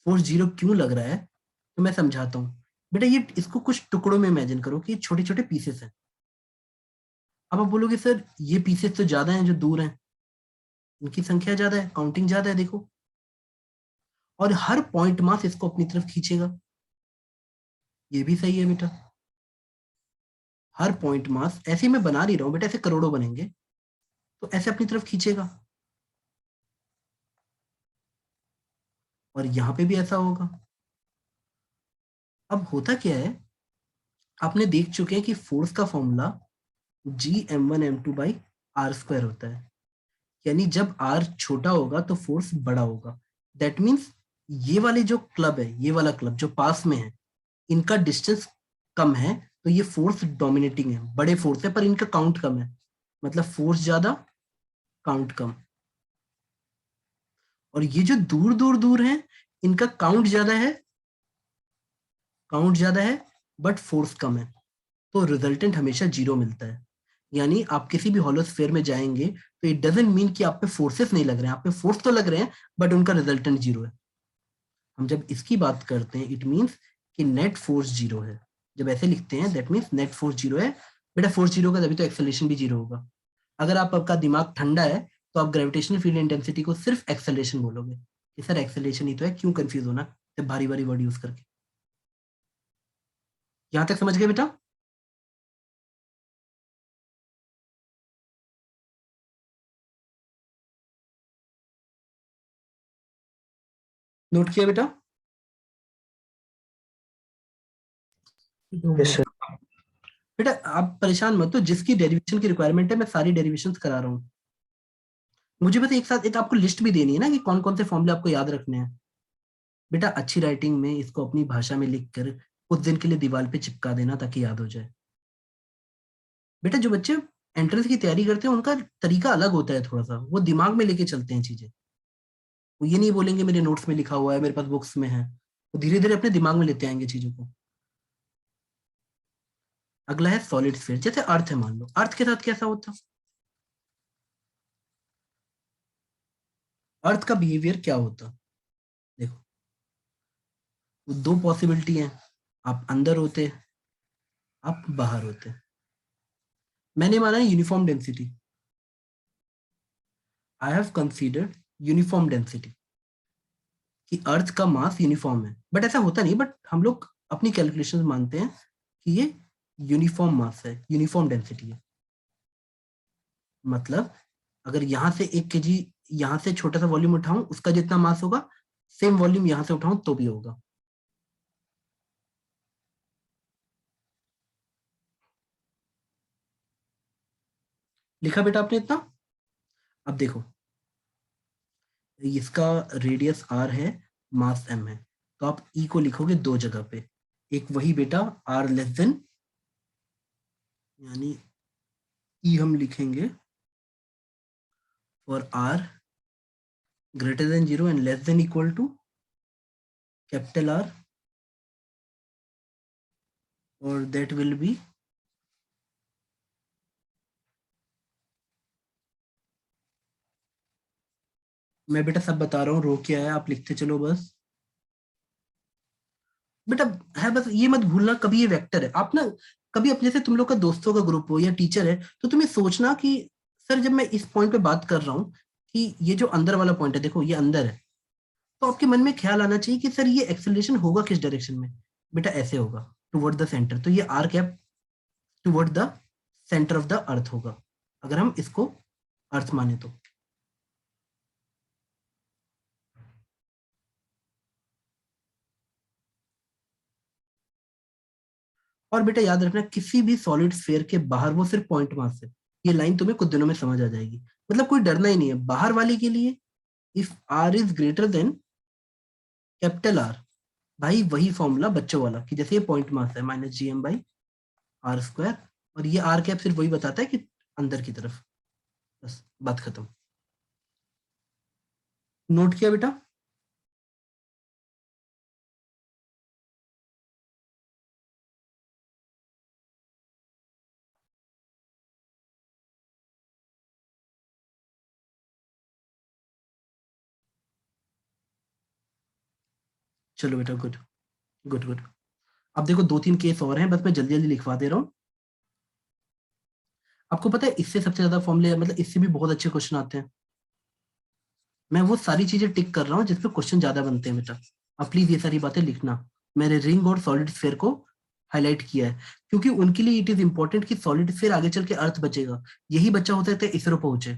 फोर्स 0 क्यों लग रहा है, तो मैं समझाता हूँ। बेटा ये इसको कुछ टुकड़ों में इमेजिन करो कि छोटे छोटे पीसेस हैं। अब आप बोलोगे सर ये पीसेस तो ज्यादा हैं जो दूर हैं, इनकी संख्या ज्यादा है, काउंटिंग ज्यादा है, देखो। और हर पॉइंट मास इसको अपनी तरफ खींचेगा, ये भी सही है बेटा। हर पॉइंट मास, ऐसे ही मैं बना नहीं रहा हूं बेटा, ऐसे करोड़ों बनेंगे, तो ऐसे अपनी तरफ खींचेगा। और यहां पे भी ऐसा होगा। अब होता क्या है, आपने देख चुके हैं कि फोर्स का फॉर्मूला Gm1m2/r² होता है। यानी जब r छोटा होगा तो फोर्स बड़ा होगा। दैट मीन्स ये वाले जो क्लब है, ये वाला क्लब जो पास में है, इनका डिस्टेंस कम है, तो ये फोर्स डोमिनेटिंग है, बड़े फोर्स है, पर इनका काउंट कम है। मतलब फोर्स ज्यादा, काउंट कम। और ये जो दूर दूर दूर है, इनका काउंट ज्यादा है बट फोर्स कम है, तो रिजल्टेंट हमेशा 0 मिलता है। यानी आप किसी भी हॉलोस्फेयर में जाएंगे तो इट डजंट मीन कि आप पे फोर्सेस नहीं लग रहे हैं, आप पे फोर्स तो लग रहे हैं बट उनका रिजल्टेंट 0 है। हम जब इसकी बात करते हैं, इट मीन्स कि नेट फोर्स 0 है। जब ऐसे लिखते हैं दैट मीन्स नेट फोर्स 0 है। बेटा फोर्स 0 का तभी तो एक्सेलरेशन भी 0 होगा। अगर आपका दिमाग ठंडा है तो आप ग्रेविटेशनल फील्ड इंटेंसिटी को सिर्फ एक्सेलरेशन बोलोगे कि सर एक्सेलरेशन ही तो है, क्यों कंफ्यूज होना जब भारी भारी वर्ड यूज करके। यहां तक समझ गए बेटा? नोट किया बेटा? Yes sir. बेटा आप परेशान मत हो, जिसकी डेरिवेशन की रिक्वायरमेंट है मैं सारी डेरिवेशन करा रहा हूँ। मुझे बस एक साथ एक आपको लिस्ट भी देनी है ना कि कौन कौन से फॉर्मूले आपको याद रखने हैं। बेटा अच्छी राइटिंग में इसको अपनी भाषा में लिख कर कुछ दिन के लिए दीवार पे चिपका देना ताकि याद हो जाए। बेटा जो बच्चे एंट्रेंस की तैयारी करते हैं उनका तरीका अलग होता है, थोड़ा सा वो दिमाग में लेके चलते हैं चीजें। वो ये नहीं बोलेंगे मेरे नोट्स में लिखा हुआ है, मेरे पास बुक्स में है। वो धीरे धीरे अपने दिमाग में लेते आएंगे चीजों को। अगला है सॉलिड स्फीयर, जैसे अर्थ है, मान लो अर्थ के साथ कैसा होता, अर्थ का बिहेवियर क्या होता। देखो दो पॉसिबिलिटी है, आप अंदर होते, आप बाहर होते। मैंने माना है uniform density, I have considered uniform density, कि अर्थ का मास यूनिफॉर्म है, बट ऐसा होता नहीं, बट हम लोग अपनी कैलकुलेशन मानते हैं कि ये यूनिफॉर्म मास है, यूनिफॉर्म डेंसिटी है। मतलब अगर यहाँ से 1 kg, यहाँ से छोटा सा वॉल्यूम उठाऊं, उसका जितना मास होगा, सेम वॉल्यूम यहाँ से उठाऊं तो भी होगा। लिखा बेटा आपने इतना। अब देखो इसका रेडियस r है, मास m है, तो आप e को लिखोगे दो जगह पे, एक वही बेटा r लेस देन, यानी e हम लिखेंगे और r greater than 0 and less than equal to capital R, और दैट विल बी, मैं बेटा सब बता रहा हूँ, रो क्या है आप लिखते चलो बस। बेटा है बस ये मत भूलना, कभी ये वेक्टर है, आप ना कभी अपने से तुम लोग का दोस्तों का ग्रुप हो या टीचर है, तो तुम्हें सोचना कि सर जब मैं इस पॉइंट पे बात कर रहा हूँ कि ये जो अंदर वाला पॉइंट है, देखो ये अंदर है, तो आपके मन में ख्याल आना चाहिए कि सर ये एक्सेलरेशन होगा किस डायरेक्शन में। बेटा ऐसे होगा, टुवर्ड द सेंटर, तो ये R cap toward the centre of the earth होगा, अगर हम इसको अर्थ माने तो। और बेटा याद रखना, किसी भी सॉलिड स्फीयर के बाहर वो सिर्फ पॉइंट मास है, ये लाइन तुम्हें कुछ दिनों में समझ आ जाएगी, मतलब कोई डरना ही नहीं है बाहर वाले के लिए। If R is greater than capital R, भाई वही फॉर्मूला बच्चों वाला, कि जैसे ये पॉइंट मास है -gm/r², और ये आर कैप सिर्फ वही बताता है कि अंदर की तरफ, बस बात खत्म। नोट किया बेटा। चलो बेटा, गुड गुड गुड। अब देखो 2-3 केस और हैं, बस मैं जल्दी जल्दी लिखवा दे रहा हूँ। आपको पता है इससे सबसे ज्यादा फॉर्मूले, मतलब इससे भी बहुत अच्छे क्वेश्चन आते हैं। मैं वो सारी चीजें टिक कर रहा हूँ जिसपे क्वेश्चन ज्यादा बनते हैं बेटा, अब प्लीज ये सारी बातें लिखना। मैंने रिंग और सॉलिड स्फीयर को हाईलाइट किया है, क्योंकि उनके लिए इट इज इंपॉर्टेंट कि सॉलिड स्फीयर आगे चल के अर्थ बचेगा, यही बच्चा हो सकता है इसरो पहुंचे।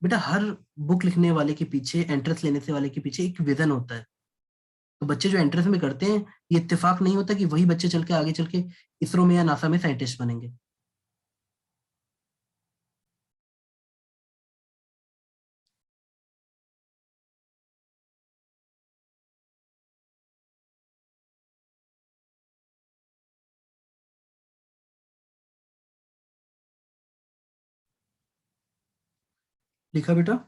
बेटा हर बुक लिखने वाले के पीछे, एंट्रेंस लेने से वाले के पीछे एक विजन होता है, तो बच्चे जो एंट्रेंस में करते हैं, ये इत्तेफाक नहीं होता कि वही बच्चे चल के आगे चल के इसरो में या नासा में साइंटिस्ट बनेंगे। लिखा बेटा।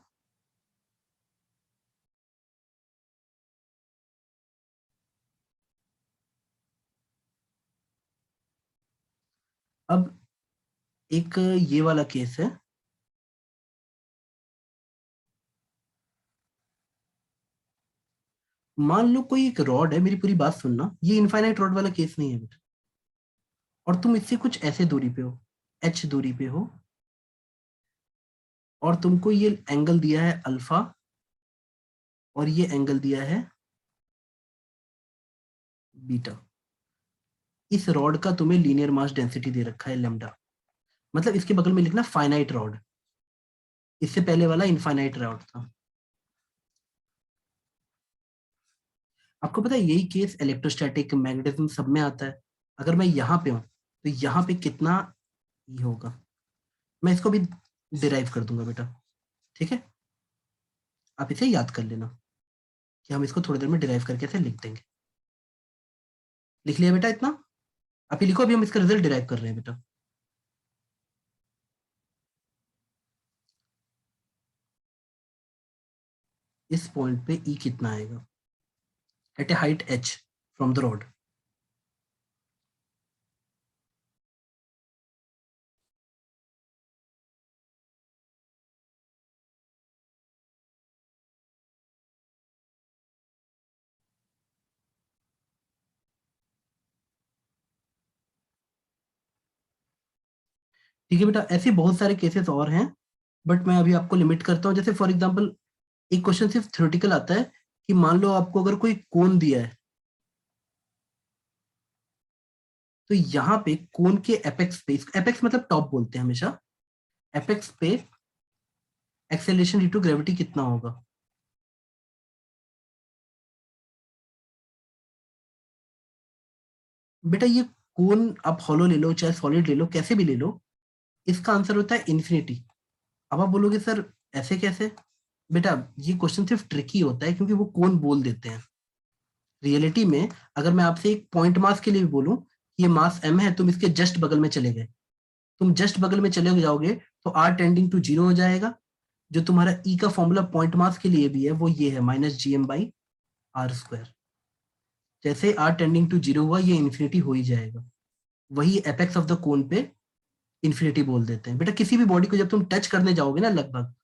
अब एक ये वाला केस है, मान लो कोई एक रॉड है, मेरी पूरी बात सुनना, ये इनफाइनाइट रॉड वाला केस नहीं है बेटा, और तुम इससे कुछ ऐसे दूरी पे हो, h दूरी पे हो, और तुमको ये एंगल दिया है अल्फा, और ये एंगल दिया है बीटा। इस रॉड का तुम्हें लीनियर मास डेंसिटी दे रखा है लेमडा, मतलब इसके बगल में लिखना फाइनाइट रॉड, इससे पहले वाला इनफाइनाइट रॉड था। आपको पता है यही केस इलेक्ट्रोस्टैटिक, मैग्नेटिज्म सब में आता है। अगर मैं यहाँ पे हूँ तो यहाँ पे कितना ये होगा, मैं इसको भी डिराइव कर दूंगा बेटा, ठीक है, आप इसे याद कर लेना कि हम इसको थोड़ी देर में डिराइव करके ऐसे लिख देंगे। लिख लिया बेटा इतना। आप ही लिखो, अभी हम इसका रिजल्ट डिराइव कर रहे हैं बेटा। इस पॉइंट पे ई कितना आएगा at a height h from the rod. ठीक है बेटा, ऐसे बहुत सारे केसेस और हैं, बट मैं अभी आपको लिमिट करता हूँ। जैसे फॉर एग्जांपल एक क्वेश्चन सिर्फ थ्योरेटिकल आता है कि मान लो आपको अगर कोई कोण दिया है, तो यहाँ पे कोण के एपेक्स पे, एपेक्स मतलब टॉप बोलते हैं हमेशा, एपेक्स पे एक्सेलरेशन ड्यू टू ग्रेविटी कितना होगा। बेटा ये कोण आप हॉलो ले लो चाहे सॉलिड ले लो, कैसे भी ले लो, इसका आंसर होता है इन्फिनिटी। अब आप बोलोगे सर ऐसे कैसे? बेटा ये क्वेश्चन सिर्फ ट्रिकी होता है क्योंकि वो कोण बोल देते हैं। रियलिटी में अगर मैं आपसे एक पॉइंट मास के लिए भी बोलूं ये मास m है, तुम इसके जस्ट बगल में चले गए, तुम जस्ट बगल में चले जाओगे तो r टेंडिंग टू 0 हो जाएगा। जो तुम्हारा E का फॉर्मूला पॉइंट मास के लिए भी है वो ये है -gm/r²। जैसे r टेंडिंग टू 0 हुआ ये इन्फिनिटी हो ही जाएगा। वही एपेक्स ऑफ द कोन पे इन्फिनिटी बोल देते हैं। बेटा किसी भी बॉडी को जब तुम टच करने जाओगे ना लगभग,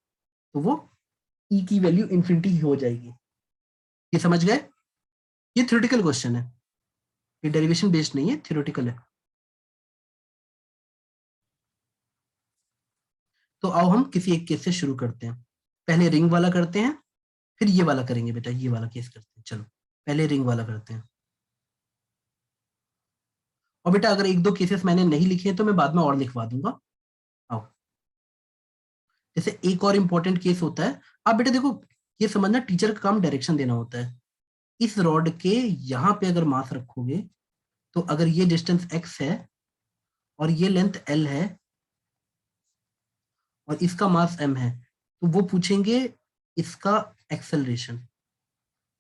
तो वो E की वैल्यू इन्फिनिटी हो जाएगी। ये समझ गए? ये थ्योरेटिकल क्वेश्चन है, ये डेरिवेशन बेस्ड नहीं है, थ्योरेटिकल है। तो आओ हम किसी एक केस से शुरू करते हैं। पहले रिंग वाला करते हैं, फिर ये वाला करेंगे। बेटा ये वाला केस करते हैं, चलो पहले रिंग वाला करते हैं। और बेटा अगर एक दो केसेस मैंने नहीं लिखे हैं तो मैं बाद में और लिखवा दूंगा। आओ, जैसे एक और इंपॉर्टेंट केस होता है। आप बेटा देखो, ये समझना टीचर का काम डायरेक्शन देना होता है। इस रॉड के यहाँ पे अगर मास रखोगे, तो अगर ये डिस्टेंस x है और ये लेंथ l है और इसका मास m है, तो वो पूछेंगे इसका एक्सेलरेशन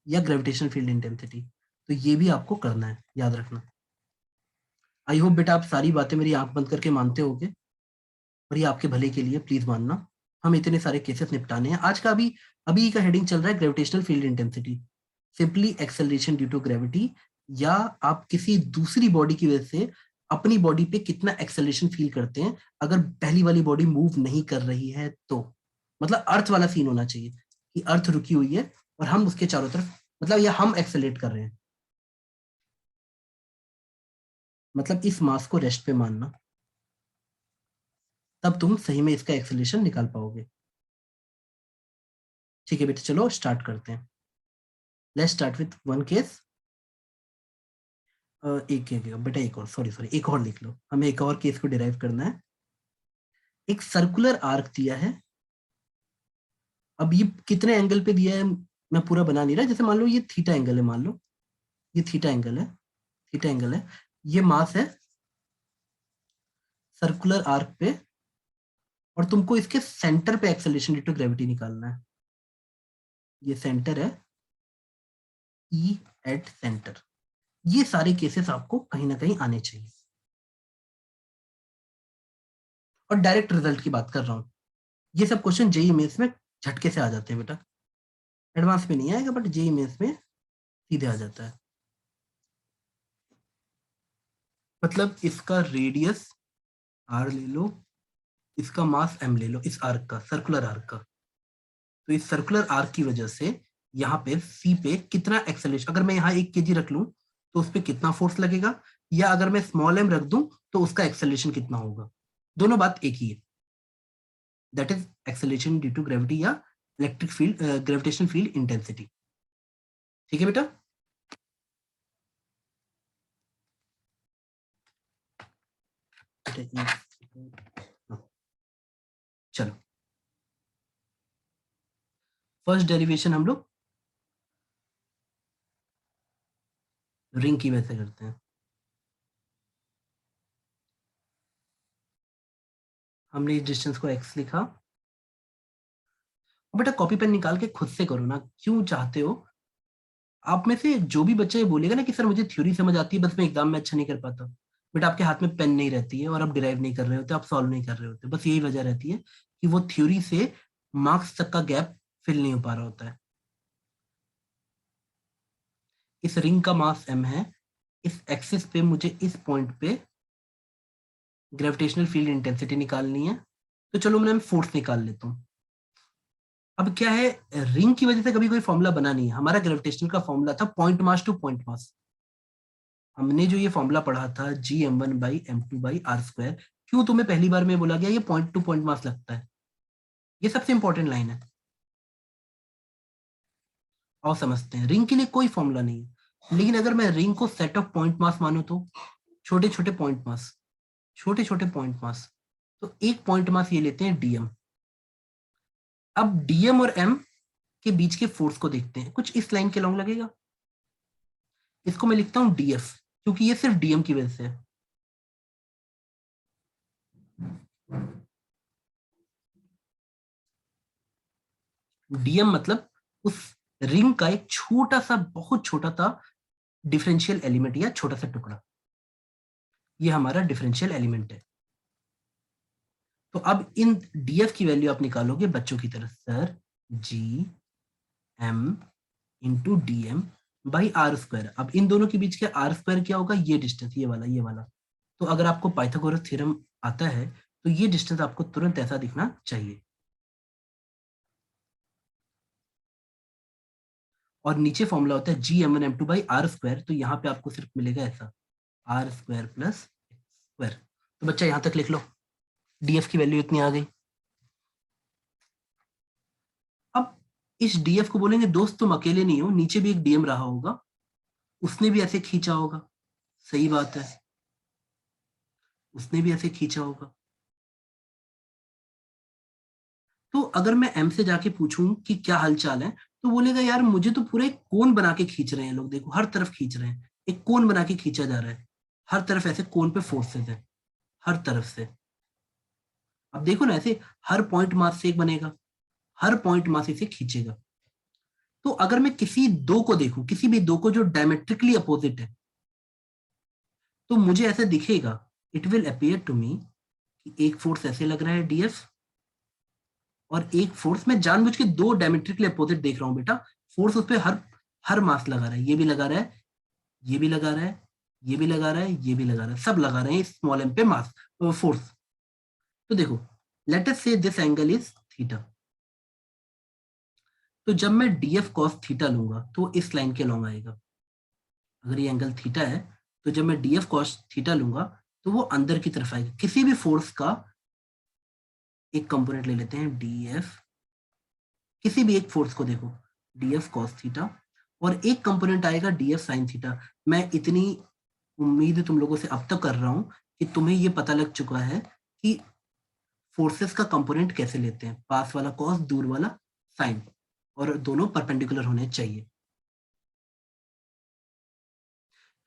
या ग्रेविटेशनल फील्ड इंटेंसिटी। तो ये भी आपको करना है, याद रखना। आई होप बेटा आप सारी बातें मेरी आंख बंद करके मानते होगे, और ये आपके भले के लिए, प्लीज मानना। हम इतने सारे केसेस निपटाने हैं आज का। अभी का हेडिंग चल रहा है gravitational field intensity, simply acceleration due to gravity, या आप किसी दूसरी बॉडी की वजह से अपनी बॉडी पे कितना एक्सेलरेशन फील करते हैं अगर पहली वाली बॉडी मूव नहीं कर रही है तो। मतलब अर्थ वाला सीन होना चाहिए कि अर्थ रुकी हुई है और हम उसके चारों तरफ, मतलब या हम एक्सेलरेट कर रहे हैं, मतलब इस मास को रेस्ट पे मानना, तब तुम सही में इसका एक्सेलरेशन निकाल पाओगे। ठीक है बेटा, चलो स्टार्ट करते हैं। Let's start with one case. एक बेटा, एक और, सॉरी एक और लिख लो, हमें एक और केस को डिराइव करना है। एक सर्कुलर आर्क दिया है। अब ये कितने एंगल पे दिया है मैं पूरा बना नहीं रहा। जैसे मान लो ये थीटा एंगल है, मान लो ये थीटा एंगल है, थीटा एंगल है, ये मास है सर्कुलर आर्क पे, और तुमको इसके सेंटर पे एक्सेलरेशन ड्यू टू ग्रेविटी निकालना है। ये सेंटर है, ई एट सेंटर। ये सारे केसेस आपको कहीं ना कहीं आने चाहिए, और डायरेक्ट रिजल्ट की बात कर रहा हूँ। ये सब क्वेश्चन जेईई मेंस में झटके से आ जाते हैं बेटा, एडवांस में नहीं आएगा, बट जेईई मेंस में सीधे आ जाता है। मतलब इसका रेडियस r ले लो, इसका मास m ले लो, इस आर्क का, सर्कुलर आर्क का। तो इस सर्कुलर आर्क की वजह से यहाँ पे C पे कितना एक्सेलरेशन, अगर मैं यहाँ 1 kg रख लूं तो उस पर कितना फोर्स लगेगा, या अगर मैं स्मॉल m रख दूं तो उसका एक्सेलरेशन कितना होगा। दोनों बात एक ही है, that is acceleration due to gravity या electric field, gravitational field intensity. ठीक है बेटा? चलो फर्स्ट डेरिवेशन हम लोग रिंग की वजह से करते हैं। हमने इस डिस्टेंस को x लिखा। बेटा कॉपी पेन निकाल के खुद से करो ना, क्यों चाहते हो। आप में से जो भी बच्चे बोलेगा ना कि सर मुझे थ्योरी समझ आती है, बस मैं एग्जाम में अच्छा नहीं कर पाता, बेटा आपके हाथ में पेन नहीं रहती है और आप डिराइव नहीं कर रहे होते, आप सॉल्व नहीं कर रहे होते। बस यही वजह रहती है कि वो थ्योरी से मार्क्स तक का गैप फिल नहीं हो पा रहा होता है। इस रिंग का मास m है, इस एक्सिस पे मुझे इस पॉइंट पे ग्रेविटेशनल फील्ड इंटेंसिटी निकालनी है। तो चलो मैं फोर्स निकाल लेता हूँ। अब क्या है, रिंग की वजह से कभी कोई फॉर्मूला बना नहीं है। हमारा ग्रेविटेशनल का फॉर्मूला था पॉइंट मास टू पॉइंट मास। हमने जो ये फॉर्मूला पढ़ा था GM1/m2/r², क्यों तुम्हें पहली बार में बोला गया ये पॉइंट टू पॉइंट मास लगता है? ये सबसे इंपॉर्टेंट लाइन है। और समझते हैं, रिंग के लिए कोई फॉर्मूला नहीं है, लेकिन अगर मैं रिंग को सेट ऑफ पॉइंट मास मानूं तो छोटे छोटे पॉइंट मास, छोटे छोटे पॉइंट मास, तो एक पॉइंट मास ये लेते हैं डीएम। अब डीएम और एम के बीच के फोर्स को देखते हैं, कुछ इस लाइन के लॉन्ग लगेगा। इसको मैं लिखता हूं डीएफ, क्योंकि ये सिर्फ डीएम की वजह से है। डीएम मतलब उस रिंग का एक छोटा सा, बहुत छोटा सा डिफरेंशियल एलिमेंट या छोटा सा टुकड़ा, ये हमारा डिफरेंशियल एलिमेंट है। तो अब इन डीएफ की वैल्यू आप निकालोगे बच्चों की तरफ, sir G M into D M by are square. अब इन दोनों के बीच के आर स्क्वायर क्या होगा? ये डिस्टेंस, ये वाला, ये वाला। तो अगर आपको पाइथागोरस थ्योरम आता है तो ये डिस्टेंस आपको तुरंत ऐसा दिखना चाहिए। और नीचे फॉर्मूला होता है G M one M two by are square, तो यहाँ पे आपको सिर्फ मिलेगा ऐसा, R square plus x square. तो बच्चा यहाँ तक लिख लो, डीएफ की वैल्यू इतनी आ गई। अब इस डीएफ को बोलेंगे दोस्त तुम अकेले नहीं हो, नीचे भी एक डीएम रहा होगा, उसने भी ऐसे खींचा होगा। सही बात है, उसने भी ऐसे खींचा होगा। तो अगर मैं एम से जाके पूछूं कि क्या हालचाल है, तो बोलेगा यार मुझे तो पूरा एक कोन बना के खींच रहे हैं लोग, देखो हर तरफ खींच रहे हैं, एक कोन बना के खींचा जा रहा है, हर तरफ ऐसे कोन पे फोर्सेस है, हर तरफ से। अब देखो ना, ऐसे हर पॉइंट मास से एक बनेगा, हर पॉइंट मास इसे खींचेगा। तो अगर मैं किसी दो को देखूं, किसी भी दो को जो डायमेट्रिकली अपोजिट है, तो मुझे ऐसे दिखेगा, it will appear to me कि एक फोर्स ऐसे लग रहा है डीएफ, और एक फोर्स, मैं जानबूझ के दो डायमेट्रिकली अपोजिट देख रहा हूं बेटा, फोर्स उस पर हर हर मास लगा रहा है, ये भी लगा रहा है, ये भी लगा रहा है, ये भी लगा रहा है, ये भी लगा रहा है, सब लगा रहे हैं स्मॉल एम पे मास फोर्स। तो देखो, लेट अस से दिस एंगल इज थीटा। तो जब मैं डीएफ कॉस थीटा लूंगा तो इस लाइन के लॉन्ग आएगा। अगर ये एंगल थीटा है तो जब मैं डीएफ कॉस थीटा लूंगा तो वो अंदर की तरफ आएगा। किसी भी फोर्स का एक कंपोनेंट ले लेते हैं डीएफ, किसी भी एक फोर्स को देखो, डीएफ कॉस थीटा, और एक कंपोनेंट आएगा डीएफ साइन थीटा। मैं इतनी उम्मीद तुम लोगों से अब तक कर रहा हूं कि तुम्हें ये पता लग चुका है कि फोर्सेस का कंपोनेंट कैसे लेते हैं, पास वाला कॉस, दूर वाला साइन, और दोनों परपेंडिकुलर होने चाहिए।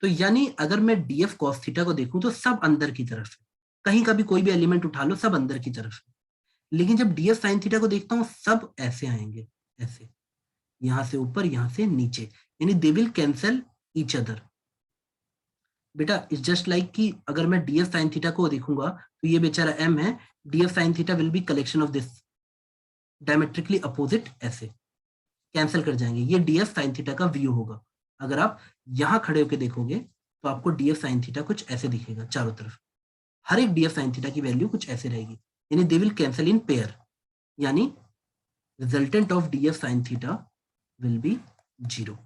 तो यानी अगर मैं डीएफ कॉस थीटा को देखूं तो सब अंदर की तरफ है, कहीं का भी कोई भी एलिमेंट उठा लो सब अंदर की तरफ है। लेकिन जब डीएफ साइन थीटा को देखता हूं सब ऐसे आएंगे, ऐसे, यहां से ऊपर, यहां से नीचे, यानी they will cancel each other. बेटा इट्स जस्ट लाइक कि अगर मैं डीएफ साइन थीटा को देखूंगा तो ये बेचारा एम है, DF sine theta will B collection of this diametrically opposite, ऐसे कैंसिल कर जाएंगे, ये डीएफ साइन थीटा का व्यू होगा। अगर आप यहां खड़े होकर देखोगे तो आपको डीएफ साइन थीटा कुछ ऐसे दिखेगा चारों तरफ, हर एक डीएफ साइन थीटा की वैल्यू कुछ ऐसे रहेगी, यानी they will cancel in pair, यानी resultant of df sine theta will be 0।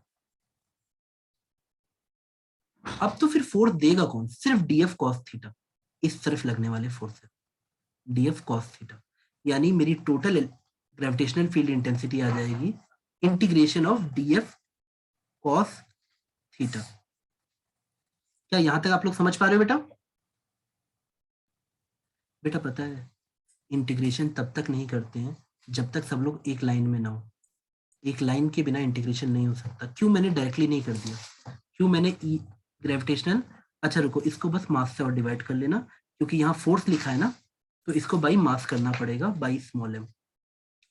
अब तो फिर फोर्स देगा कौन? सिर्फ डीएफ कॉस थीटा, इस तरफ लगने वाले फोर्स है डीएफ कॉस थीटा, यानी मेरी टोटल ग्रेविटेशनल फील्ड इंटेंसिटी आ जाएगी integration of DF cos theta. क्या यहां तक आप लोग समझ पा रहे हो बेटा? बेटा पता है इंटीग्रेशन तब तक नहीं करते हैं जब तक सब लोग एक लाइन में ना हो, एक लाइन के बिना इंटीग्रेशन नहीं हो सकता। क्यों मैंने डायरेक्टली नहीं कर दिया, क्यों मैंने ग्रेविटेशनल, अच्छा रुको, इसको बस मास से और डिवाइड कर लेना, क्योंकि यहाँ फोर्स लिखा है ना, तो इसको बाई मास करना पड़ेगा, बाई स्मॉल एम।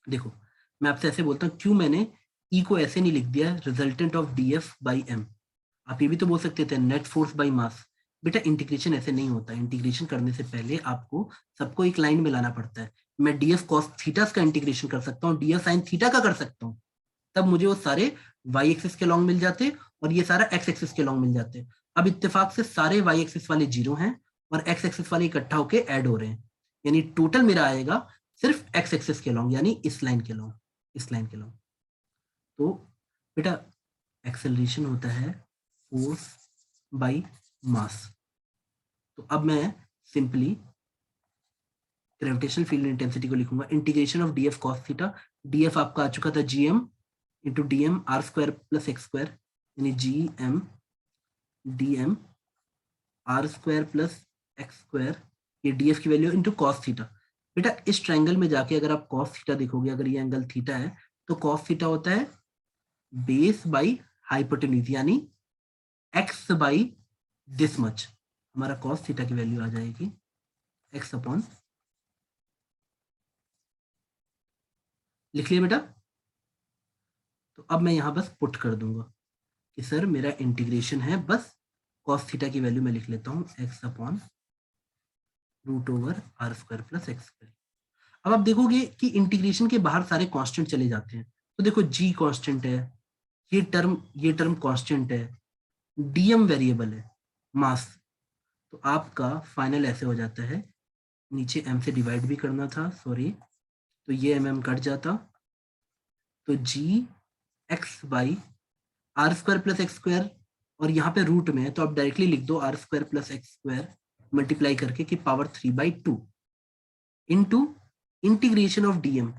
देखो मैं आपसे ऐसे बोलता हूँ, क्यों मैंने ई को ऐसे नहीं लिख दिया resultant of D F by M. आप ये भी तो बोल सकते थे नेट फोर्स बाई मास। बेटा इंटीग्रेशन ऐसे नहीं होता, इंटीग्रेशन करने से पहले आपको सबको एक लाइन में लाना पड़ता है। मैं डी एफ कॉस थीटा का इंटीग्रेशन कर सकता हूँ, डी एफ साइन थीटा का कर सकता हूँ, तब मुझे वो सारे वाई एक्सिस के लॉन्ग मिल जाते और ये सारा एक्स एक्सिस के लॉन्ग मिल जाते। अब इत्तेफाक से सारे वाई एक्सिस वाले 0 हैं और एक्स एक्सिस वाले इकट्ठा होके ऐड हो रहे हैं, यानी टोटल मेरा आएगा सिर्फ एक्स एक्सिस के लॉन्ग, यानी इस लाइन के लॉन्ग, इस लाइन के लॉन्ग। तो बेटा एक्सेलरेशन होता है फोर्स बाई मास। तो अब मैं सिंपली ग्रेविटेशनल फील्ड इंटेंसिटी को लिखूंगा integration of D F cos theta, d F आपका आ चुका था G M into D m r square plus x square, यानी जी M d m r square plus x square, ये डी एफ की value into cos theta. बेटा इस triangle में जाके अगर आप कॉस थीटा देखोगे, अगर ये एंगल थीटा है तो कॉस थीटा होता है बेस बाई हाइपोटेन्यूज, यानी एक्स बाई दिस मच। हमारा कॉस थीटा की वैल्यू आ जाएगी एक्स अपॉन, लिख लिया बेटा। तो अब मैं यहां बस पुट कर दूंगा कि सर मेरा इंटीग्रेशन है, बस कॉस थीटा की वैल्यू मैं लिख लेता हूं X upon root over R square plus x square. अब आप देखोगे कि इंटीग्रेशन के बाहर सारे कांस्टेंट चले जाते हैं, तो देखो जी कांस्टेंट है, ये टर्म कांस्टेंट है, डीएम वेरिएबल है, मास। तो आपका फाइनल ऐसे हो जाता है, नीचे एम से डिवाइड भी करना था सॉरी, तो ये एम कट जाता, तो G x by are square plus x square, और यहाँ पे रूट में है तो आप डायरेक्टली लिख दो R square plus x square multiply करके कि power 3/2 into integration of DM.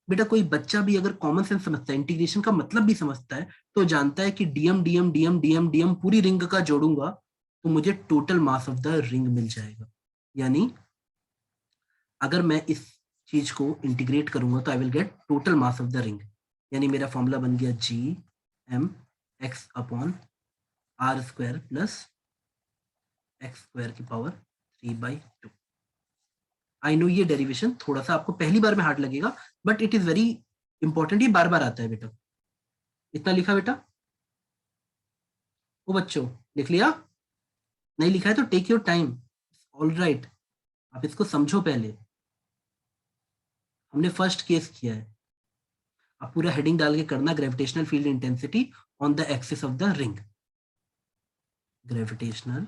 बेटा कोई बच्चा भी अगर कॉमन सेंस समझता है, इंटीग्रेशन का मतलब भी समझता है, तो जानता है कि dm dm dm dm dm पूरी रिंग का जोड़ूंगा तो मुझे total mass of the ring मिल जाएगा। यानी अगर मैं इस चीज को इंटीग्रेट करूंगा तो I will get total mass of the ring, यानी मेरा फॉर्मूला बन गया जी M X upon R square plus x square की पावर 3/2। आई नो ये डेरिवेशन थोड़ा सा आपको पहली बार में हार्ड लगेगा, but it is very important, ये बार बार आता है बेटा। इतना लिखा बेटा? ओ बच्चों लिख लिया? नहीं लिखा है तो take your time, all right, आप इसको समझो पहले। हमने फर्स्ट केस किया है, आप पूरा हेडिंग डाल के करना gravitational field intensity on the axis of the ring. Gravitational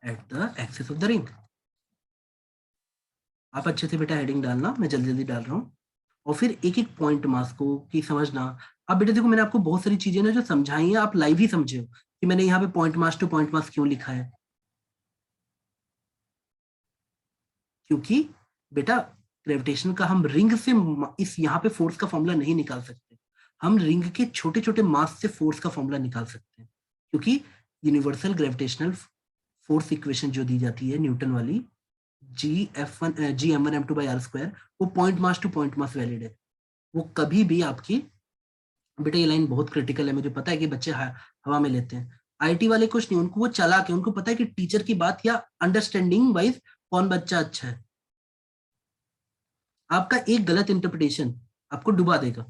at the axis of the ring. आप अच्छे से बेटा हेडिंग डालना, मैं जल्दी जल्दी डाल रहा हूँ, और फिर एक एक पॉइंट मास को की समझना। अब बेटा देखो मैंने आपको बहुत सारी चीजें ना जो समझाई है, आप लाइव ही समझे हो कि मैंने यहाँ पे पॉइंट मास टू पॉइंट मास क्यों लिखा है, क्योंकि बेटा ग्रेविटेशन का हम रिंग से इस यहाँ पे फोर्स का फॉर्मूला नहीं निकाल सकते, हम रिंग के छोटे छोटे मास से फोर्स का फॉर्मूला निकाल सकते हैं, क्योंकि यूनिवर्सल ग्रेविटेशनल फोर्स इक्वेशन जो दी जाती है न्यूटन वाली, Gm1m2/r², वो point mass to point mass valid है। वो कभी भी आपकी, बेटा ये लाइन बहुत क्रिटिकल है, मुझे पता है कि बच्चे हवा में लेते हैं, आईटी वाले कुछ नहीं, उनको वो चला के उनको पता है कि टीचर की बात या अंडरस्टैंडिंग वाइज कौन बच्चा अच्छा है। आपका एक गलत इंटरप्रिटेशन आपको डुबा देगा।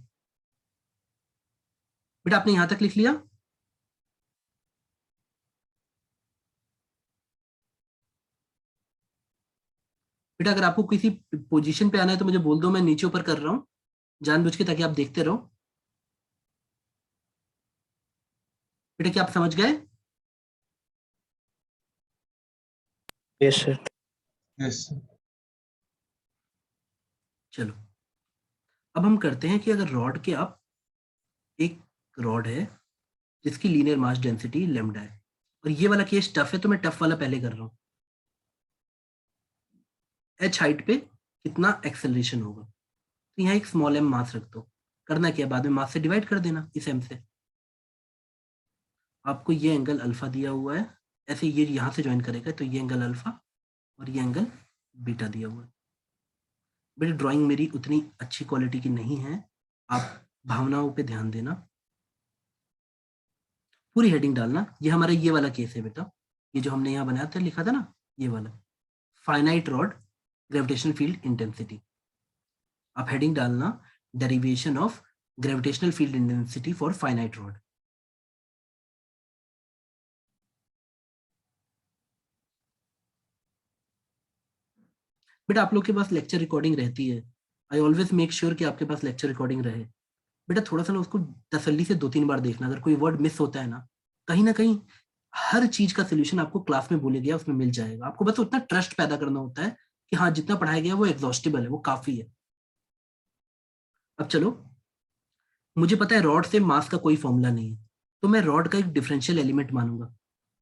बेटा आपने यहां तक लिख लिया? बेटा अगर आपको किसी पोजीशन पे आना है तो मुझे बोल दो, मैं नीचे ऊपर कर रहा हूँ जानबूझ के, ताकि आप देखते रहो। बेटा क्या आप समझ गए? Yes sir. Yes sir. चलो अब हम करते हैं कि अगर रॉड के आप, एक रॉड है जिसकी लीनियर मास डेंसिटी लैम्डा है, और ये वाला केस टफ है तो मैं टफ वाला पहले कर रहा हूँ। एच हाइट पे कितना एक्सेलरेशन होगा, तो यहाँ एक स्मॉल एम मास रख दो, करना क्या बाद में मास से डिवाइड कर देना इस एम से। आपको ये एंगल अल्फा दिया हुआ है, ऐसे ये यहाँ से ज्वाइन करेगा तो ये एंगल अल्फा और ये एंगल बीटा दिया हुआ है। बेटा ड्राइंग मेरी उतनी अच्छी क्वालिटी की नहीं है, आप भावनाओं पे ध्यान देना, पूरी हेडिंग डालना। ये हमारा ये वाला केस है बेटा, ये जो हमने यहाँ बनाया था लिखा था ना, ये वाला finite rod gravitational field intensity. आप हेडिंग डालना derivation of gravitational field intensity for finite rod. बेटा आप लोग के पास लेक्चर रिकॉर्डिंग रहती है, आई ऑलवेज मेक श्योर कि आपके पास लेक्चर रिकॉर्डिंग रहे। बेटा थोड़ा सा ना उसको तसल्ली से 2-3 बार देखना, अगर कोई वर्ड मिस होता है ना कहीं हर चीज का सोल्यूशन आपको क्लास में बोले गया उसमें मिल जाएगा। आपको बस उतना ट्रस्ट पैदा करना होता है कि हाँ जितना पढ़ाया गया वो एग्जॉस्टिबल है, वो काफी है। अब चलो, मुझे पता है रॉड से मास का कोई फॉर्मूला नहीं है, तो मैं रॉड का एक डिफरेंशियल एलिमेंट मानूंगा।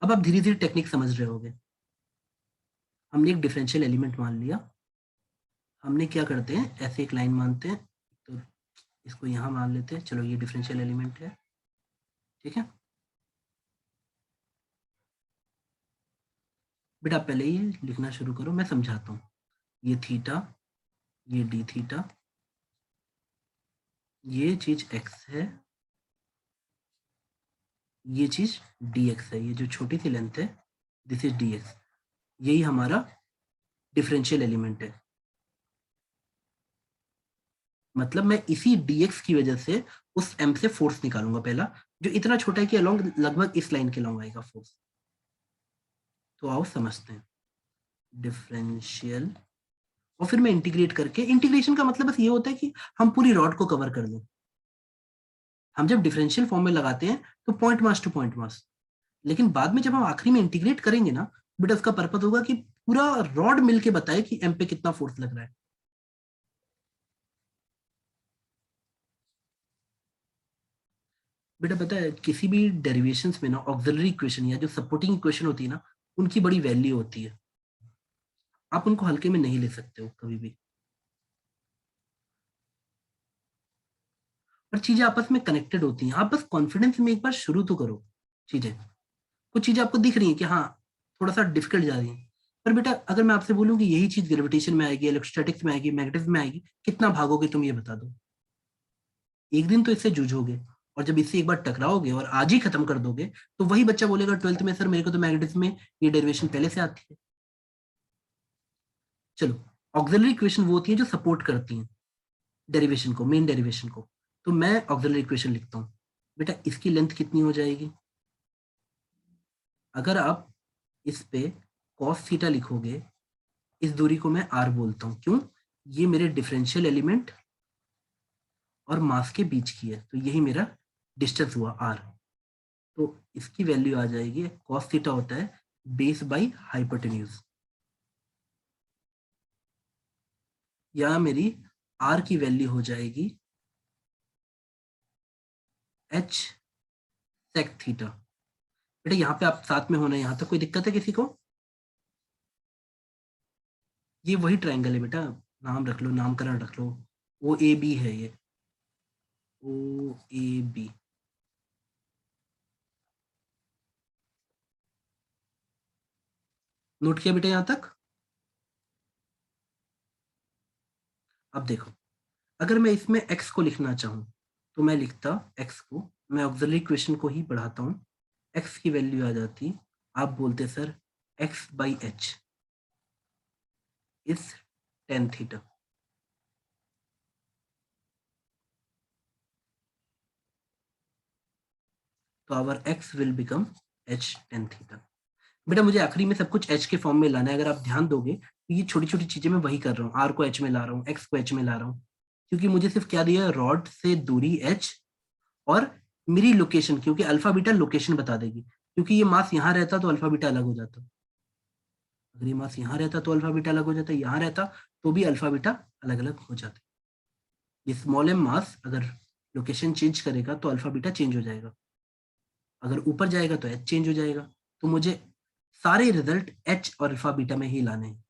अब आप धीरे धीरे टेक्निक समझ रहे होगे। हमने एक डिफरेंशियल एलिमेंट मान लिया। हमने क्या करते हैं, ऐसे एक लाइन मानते हैं, तो इसको यहाँ मान लेते हैं। चलो ये डिफरेंशियल एलिमेंट है, ठीक है बेटा। पहले ये लिखना शुरू करो, मैं समझाता हूँ। ये थीटा, ये डी थीटा, ये चीज एक्स है, ये चीज डी एक्स है। ये जो छोटी सी लेंथ है, दिस इज डी एक्स। यही हमारा डिफरेंशियल एलिमेंट है। मतलब मैं इसी dx की वजह से उस m से फोर्स निकालूंगा पहला, जो इतना छोटा है कि अलोंग लगभग इस लाइन के अलोंग आएगा फोर्स। तो आओ समझते हैं डिफरेंशियल, और फिर मैं इंटीग्रेट करके, इंटीग्रेशन का मतलब बस ये होता है कि हम पूरी रॉड को कवर कर दें। हम जब डिफरेंशियल फॉर्म में लगाते हैं तो पॉइंट मास टू पॉइंट मास, लेकिन बाद में जब हम आखिरी में इंटीग्रेट करेंगे ना बेटा, उसका पर्पस होगा कि पूरा रॉड मिलके बताए कि m पे कितना फोर्स लग रहा है। बेटा पता है किसी भी डेरिवेशंस में ना ऑक्सिलरी इक्वेशन या जो सपोर्टिंग इक्वेशन होती है ना, उनकी बड़ी वैल्यू होती है। आप उनको हल्के में नहीं ले सकते हो कभी भी। और चीजें आपस में कनेक्टेड होती हैं। आप बस कॉन्फिडेंस में एक बार शुरू तो करो चीजें। कुछ चीजें आपको दिख रही हैं कि हाँ थोड़ा सा डिफिकल्ट जा रही है, पर बेटा अगर मैं आपसे बोलूं कि यही चीज ग्रेविटेशन में आएगी, इलेक्ट्रोस्टैटिक्स में आएगी, मैग्नेटिज्म में आएगी, कितना भागोगे तुम ये बता दो। एक दिन तो इससे जूझोगे, और जब इससे एक बार टकराओगे और आज ही खत्म कर दोगे, तो वही बच्चा बोलेगा 12th में सर मेरे को तो मैग्नेटिज्म में ये डेरिवेशन पहले से आती है। चलो, ऑक्सिलरी इक्वेशन वो होती है जो सपोर्ट करती हैं डेरिवेशन को, मेन डेरिवेशन को। तो मैं ऑक्सिलरी इक्वेशन लिखता हूँ। बेटा इसकी लेंथ कितनी हो जाएगी, अगर आप इस पे cos थीटा लिखोगे, इस दूरी को मैं r बोलता हूँ। क्यों, ये मेरे डिफरेंशियल एलिमेंट और मास के बीच की है, तो यही मेरा डिस्टेंस हुआ r। तो इसकी वैल्यू आ जाएगी, cos थीटा होता है बेस बाई हाइपोटेन्यूज, या मेरी r की वैल्यू हो जाएगी h sec थीटा। बेटा यहाँ पे आप साथ में होना, यहाँ तक कोई दिक्कत है किसी को? ये वही ट्रायंगल है बेटा, नाम रख लो, नामकरण रख लो, ओ ए बी है ये, ओ ए बी। नोट किया बेटा यहाँ तक? अब देखो, अगर मैं इसमें x को लिखना चाहूँ तो मैं लिखता x को, मैं ऑक्सिलरी इक्वेशन को ही बढ़ाता हूँ, x की वैल्यू आ जाती, आप बोलते sir x by h is tan theta. तो our x will become h tan theta. बेटा मुझे आखिरी में सब कुछ h के फॉर्म में लाना है। अगर आप ध्यान दोगे तो ये छोटी छोटी चीजें मैं वही कर रहा हूँ, r को h में ला रहा हूँ, x को h में ला रहा हूँ, क्योंकि मुझे सिर्फ क्या दिया है, रॉड से दूरी h और मेरी लोकेशन, क्योंकि अल्फा बीटा लोकेशन बता देगी। क्योंकि ये मास यहाँ रहता तो अल्फा बीटा अलग हो जाता, अगर ये मास यहाँ रहता तो अल्फा बीटा अलग हो जाता, यहाँ रहता तो भी अल्फा बीटा अलग अलग हो जाते। ये स्मॉल एम मास अगर लोकेशन चेंज करेगा तो अल्फा बीटा चेंज हो जाएगा, अगर ऊपर जाएगा तो एच चेंज हो जाएगा। तो मुझे सारे रिजल्ट एच और अल्फा बीटा में ही लाने हैं।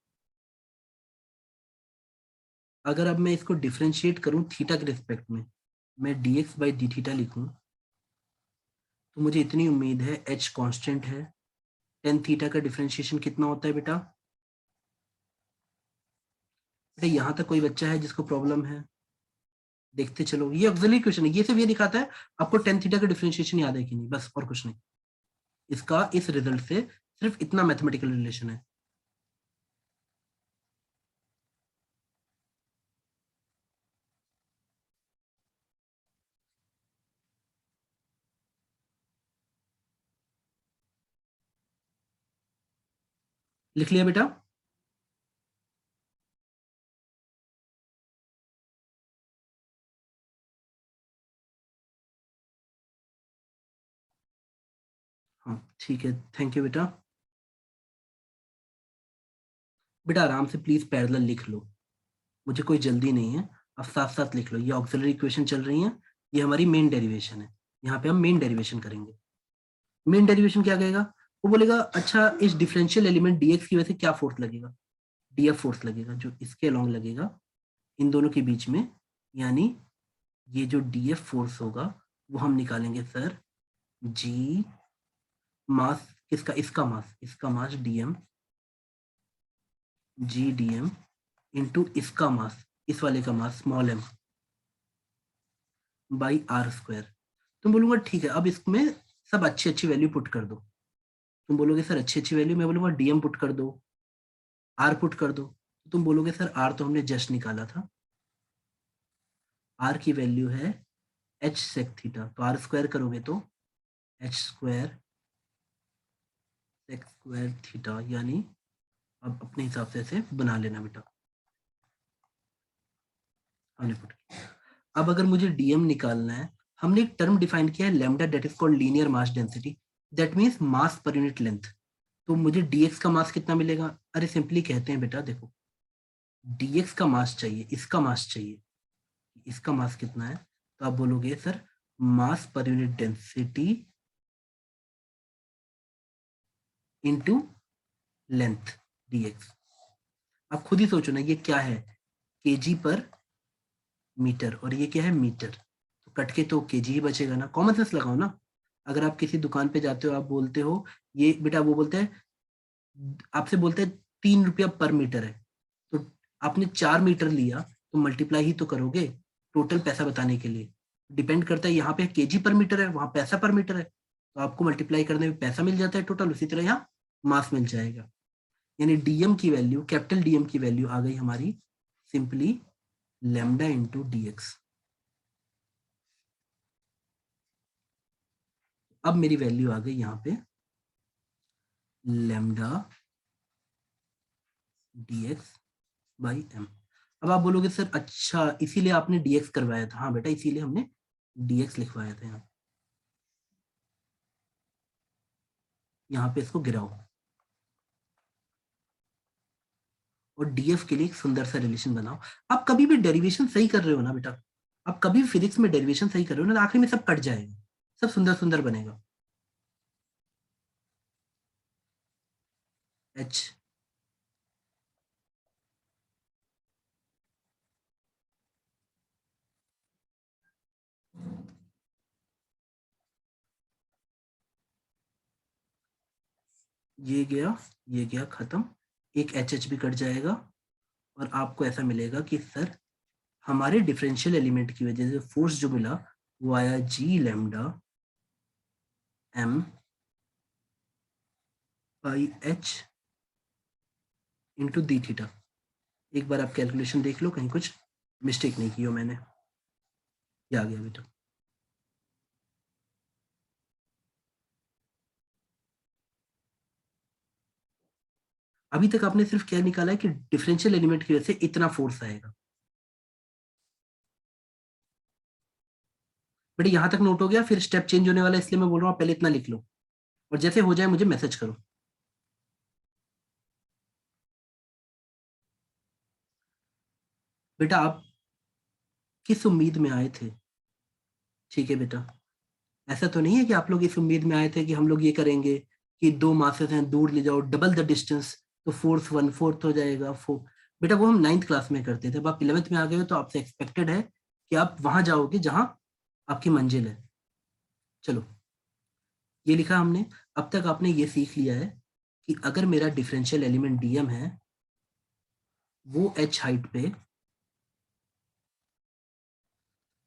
अगर अब मैं इसको डिफ्रेंशिएट करूं थीटा के रिस्पेक्ट में, मैं D x by D theta लिखूं, तो मुझे इतनी उम्मीद है एच कांस्टेंट है। टेन थीटा का डिफ्रेंशिएशन कितना होता है बेटा? बेटा यहाँ तक कोई बच्चा है जिसको प्रॉब्लम है? देखते चलो, ये ऑक्सिलरी इक्वेशन है, ये सिर्फ ये दिखाता है आपको टेन थीटा का डिफरेंशिएशन याद है कि नहीं, बस और कुछ नहीं। इसका इस रिजल्ट से सिर्फ इतना मैथमेटिकल रिलेशन है। लिख लिया बेटा? हाँ ठीक है, थैंक यू बेटा। बेटा आराम से प्लीज पैरेलल लिख लो, मुझे कोई जल्दी नहीं है, आप साथ साथ लिख लो। ये ऑक्सिलरी इक्वेशन चल रही है, ये हमारी मेन डेरिवेशन है, यहाँ पे हम मेन डेरिवेशन करेंगे। मेन डेरिवेशन क्या कहेगा, वो बोलेगा अच्छा इस डिफरेंशियल एलिमेंट dx की वजह से क्या फोर्स लगेगा, df फोर्स लगेगा जो इसके अलोंग लगेगा इन दोनों के बीच में, यानी ये जो df फोर्स होगा वो हम निकालेंगे सर g मास किसका, इसका mass dm, g dm into इसका मास, इस वाले का mass small m by are square. तुम बोलूंगा ठीक है अब इसमें सब अच्छी अच्छी वैल्यू पुट कर दो, तुम बोलोगे सर अच्छी अच्छी वैल्यू, मैं बोलूंगा डीएम पुट कर दो, आर पुट कर दो, तुम बोलोगे सर आर तो हमने जस्ट निकाला था, आर की वैल्यू है एच सेक थीटा, तो आर स्क्वायर करोगे तो H square sec square theta, यानी अब अपने हिसाब से ऐसे बना लेना बेटा, हमने पुट किया। अब अगर मुझे डीएम निकालना है, हमने एक टर्म डिफाइन किया है lambda, that is called linear mass density, that means mass per unit length. तो मुझे dx का मास कितना मिलेगा, अरे सिंपली कहते हैं बेटा देखो, dx का मास चाहिए, इसका मास चाहिए, इसका मास कितना है, तो आप बोलोगे sir mass per unit density into length dx। आप खुद ही सोचो ना ये क्या है, केजी पर मीटर, और ये क्या है मीटर, तो कट के तो केजी ही बचेगा ना, कॉमन सेंस लगाओ ना। अगर आप किसी दुकान पे जाते हो, आप बोलते हो ये बेटा, वो बोलते हैं आपसे बोलते हैं 3 रुपया पर मीटर है, तो आपने 4 मीटर लिया तो मल्टीप्लाई ही तो करोगे टोटल पैसा बताने के लिए, डिपेंड करता है यहाँ पे केजी पर मीटर है, वहां पैसा पर मीटर है, तो आपको मल्टीप्लाई करने में पैसा मिल जाता है टोटल, उसी तरह यहाँ मास मिल जाएगा। यानी डीएम की वैल्यू, कैपिटल डीएम की वैल्यू आ गई हमारी सिंपली लैम्डा इंटू डीएक्स। अब मेरी वैल्यू आ गई यहाँ पे लैम्डा dx बाई m। अब आप बोलोगे सर अच्छा इसीलिए आपने dx करवाया था, हाँ बेटा इसीलिए हमने dx लिखवाया था, यहाँ पे इसको गिराओ, और df के लिए एक सुंदर सा रिलेशन बनाओ। आप कभी भी डेरिवेशन सही कर रहे हो ना बेटा, आप कभी भी फिजिक्स में डेरिवेशन सही कर रहे हो ना, आखिर में सब कट जाएगा, सब सुंदर सुंदर बनेगा। h ये गया खत्म, एक एच भी कट जाएगा, और आपको ऐसा मिलेगा कि सर हमारे डिफरेंशियल एलिमेंट की वजह से फोर्स जो मिला वो आया G lambda M by h into d theta. एक बार आप कैलकुलेशन देख लो कहीं कुछ मिस्टेक नहीं की हो मैंने, ये आ गया बेटा। अभी तक आपने सिर्फ क्या निकाला है कि डिफरेंशियल एलिमेंट की वजह से इतना फोर्स आएगा, बेटा यहां तक नोट हो गया, फिर स्टेप चेंज होने वाला है इसलिए मैं बोल रहा हूँ पहले इतना लिख लो, और जैसे हो जाए मुझे मैसेज करो। बेटा आप किस उम्मीद में आए थे, ठीक है बेटा, ऐसा तो नहीं है कि आप लोग इस उम्मीद में आए थे कि हम लोग ये करेंगे कि दो मासेस हैं दूर ले जाओ डबल द डिस्टेंस, तो फोर्स 1/4 हो जाएगा बेटा वो हम 9th क्लास में करते थे, अब आप 11th में आ गए हो तो आपसे एक्सपेक्टेड है कि आप वहां जाओगे जहां आपकी मंजिल है। चलो ये लिखा हमने, अब तक आपने ये सीख लिया है कि अगर मेरा डिफरेंशियल एलिमेंट डीएम है, वो एच हाइट पे,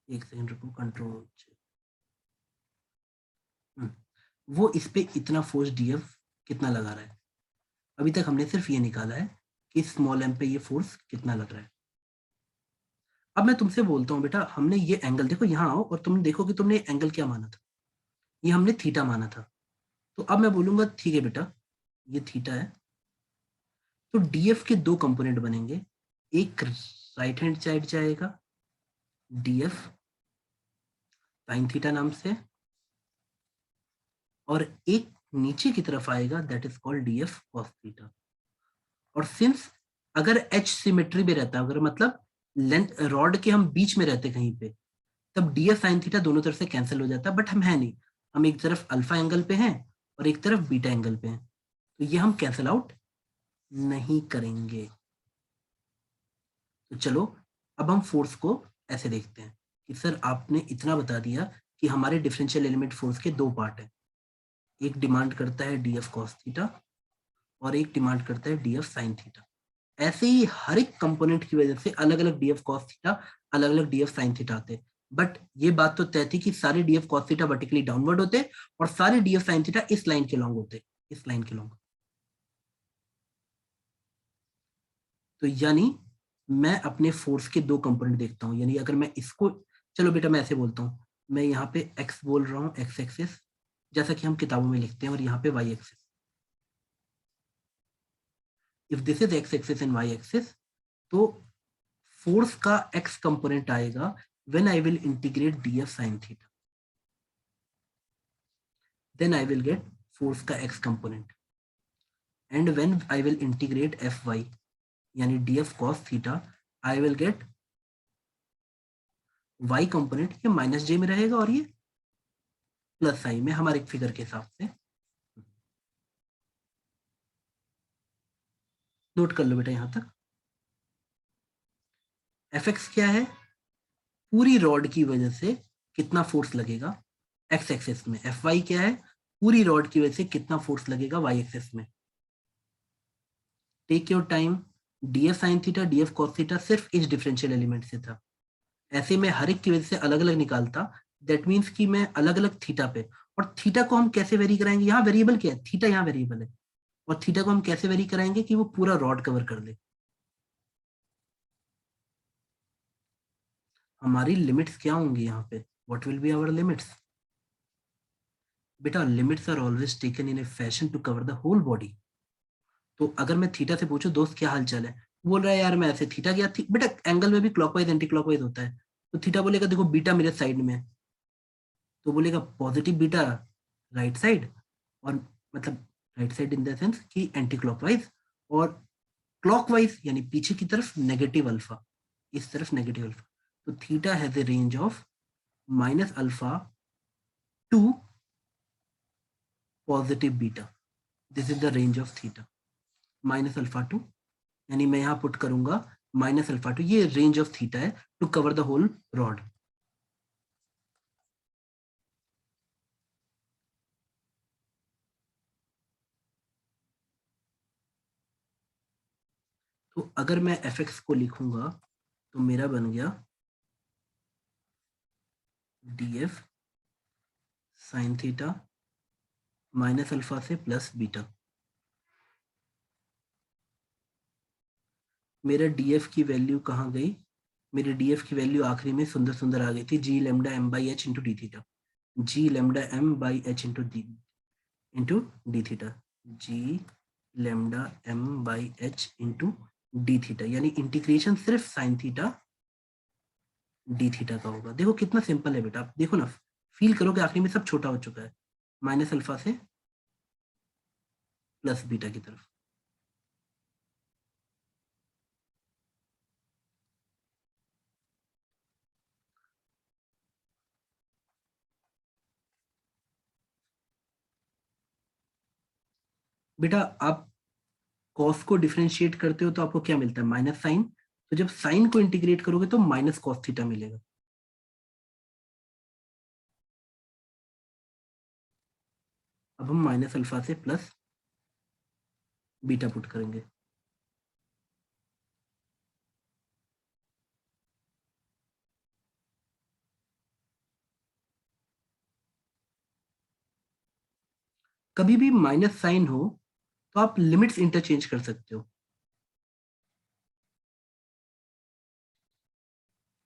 एक सेकंड रुको कंट्रोल, वो इस पे इतना फोर्स डीएफ कितना लगा रहा है, अभी तक हमने सिर्फ ये निकाला है कि स्मॉल एम पे ये फोर्स कितना लग रहा है। अब मैं तुमसे बोलता हूँ बेटा, हमने ये एंगल देखो, यहाँ आओ और तुम देखो कि तुमने एंगल क्या माना था, ये हमने थीटा माना था, तो अब मैं बोलूंगा ठीक है बेटा ये थीटा है, तो डीएफ के दो कंपोनेंट बनेंगे, एक राइट हैंड साइड जाएगा डीएफ साइन थीटा नाम से, और एक नीचे की तरफ आएगा that is called DF cos theta. और सिंस अगर एच सिमेट्री में रहता है, अगर मतलब लेंथ रॉड के हम बीच में रहते कहीं पे, तब डी एफ साइन थीटा दोनों तरफ से कैंसिल हो जाता है, बट हम है नहीं, हम एक तरफ अल्फा एंगल पे हैं और एक तरफ बीटा एंगल पे हैं, तो ये हम कैंसिल आउट नहीं करेंगे। तो चलो अब हम फोर्स को ऐसे देखते हैं कि सर आपने इतना बता दिया कि हमारे डिफरेंशियल एलिमेंट फोर्स के दो पार्ट हैं, एक डिमांड करता है डी एफ कॉस थीटा और एक डिमांड करता है डी एफ साइन थीटा। ऐसे ही हर एक कंपोनेंट की वजह से अलग अलग डी एफ कॉस थीटा, अलग अलग डी एफ साइन थीटा आते, बट ये बात तो तय थी कि सारे D F cos theta vertically downward होते और सारे डी एफ साइन थीटा इस लाइन के लॉन्ग होते, इस लाइन के लॉन्ग। तो यानी मैं अपने फोर्स के दो कंपोनेंट देखता हूं, यानी अगर मैं इसको, चलो बेटा मैं ऐसे बोलता हूं, मैं यहाँ पे x बोल रहा हूँ, x एक्सिस, जैसा कि हम किताबों में लिखते हैं, और यहाँ पे y axis. If this is x axis and y axis, तो फोर्स का x कंपोनेंट आएगा when I will integrate df sin theta, then I will get force का x component, and when I will integrate fy यानी df cos theta, I will get y component, ये minus j में रहेगा और ये plus आई में, हमारे figure के हिसाब से। नोट कर लो बेटा यहां तक। fx क्या है, पूरी रॉड की वजह से कितना फोर्स लगेगा x एक्सिस में। fy क्या है, पूरी रॉड की वजह से कितना फोर्स लगेगा y एक्सिस में। Take your time, df sin theta, df cos theta सिर्फ इस डिफरेंशियल एलिमेंट से था, ऐसे में हर एक की वजह से अलग अलग निकालता, दैट मीन्स कि मैं अलग अलग थीटा पे, और थीटा को हम कैसे वेरी कराएंगे, यहाँ वेरिएबल क्या है, थीटा यहाँ वेरिएबल है, और थीटा को हम कैसे वेरी कराएंगे कि वो पूरा रॉड कवर कर ले। हमारी लिमिट्स क्या होंगी यहाँ पे, what will be our limits? बेटा limits are always taken in a fashion to cover the whole body. तो अगर मैं थीटा से पूछूं दोस्त क्या हाल चाल है, बोल रहा है यार मैं ऐसे, थीटा गया बेटा एंगल में भी क्लॉकवाइज एंटी क्लॉकवाइज होता है, तो थीटा बोलेगा देखो बीटा मेरे साइड में है, तो बोलेगा पॉजिटिव बीटा राइट साइड, और मतलब right side in the sense कि एंटी क्लॉकवाइज, और क्लॉकवाइज यानी पीछे की तरफ नेगेटिव अल्फा, इस तरफ नेगेटिव अल्फा। तो theta has a range of minus alpha to positive beta, this is the range of theta, minus alpha to, यानी मैं यहाँ पुट करूंगा माइनस अल्फा टू, ये रेंज ऑफ थीटा है to cover the whole rod. तो अगर मैं F x को लिखूंगा तो मेरा बन गया D F sine theta minus alpha से प्लस बीटा। मेरा डी एफ की वैल्यू कहाँ गई, मेरी डी एफ की वैल्यू आखिरी में सुंदर सुंदर आ गई थी, g lambda m by h into d theta, g lambda m by h into d theta, g lambda m by h into d theta, यानी इंटीग्रेशन सिर्फ साइन थीटा डी थीटा का होगा। देखो कितना सिंपल है बेटा, आप देखो ना, फील करो कि आखिरी में सब छोटा हो चुका है, माइनस अल्फा से प्लस बीटा की तरफ। बेटा आप कॉस को डिफरेंशिएट करते हो तो आपको क्या मिलता है, माइनस साइन, तो जब साइन को इंटीग्रेट करोगे तो माइनस कॉस थीटा मिलेगा। अब हम माइनस अल्फा से प्लस बीटा पुट करेंगे। कभी भी माइनस साइन हो तो आप लिमिट्स इंटरचेंज कर सकते हो,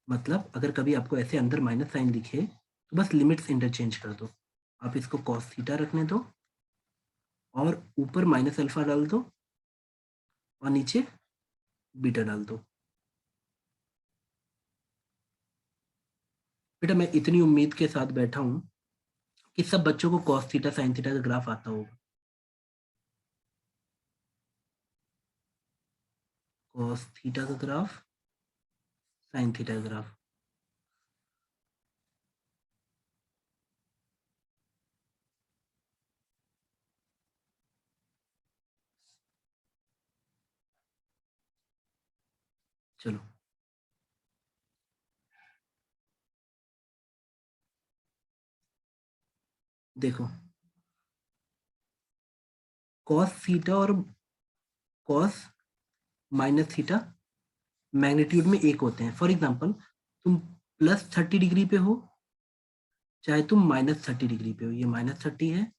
मतलब अगर कभी आपको ऐसे अंदर माइनस साइन दिखे तो बस लिमिट्स इंटरचेंज कर दो, आप इसको कॉस थीटा रखने दो और ऊपर माइनस अल्फा डाल दो और नीचे बीटा डाल दो। बेटा मैं इतनी उम्मीद के साथ बैठा हूं कि सब बच्चों को कॉस थीटा साइन थीटा का ग्राफ आता होगा। कॉस थीटा का ग्राफ, साइन थीटा का ग्राफ, चलो देखो, कॉस थीटा और कॉस माइनस थीटा मैग्नीट्यूड में एक होते हैं। फॉर एग्जांपल तुम +30 डिग्री पे हो, चाहे तुम -30 डिग्री पे हो, ये -30 है,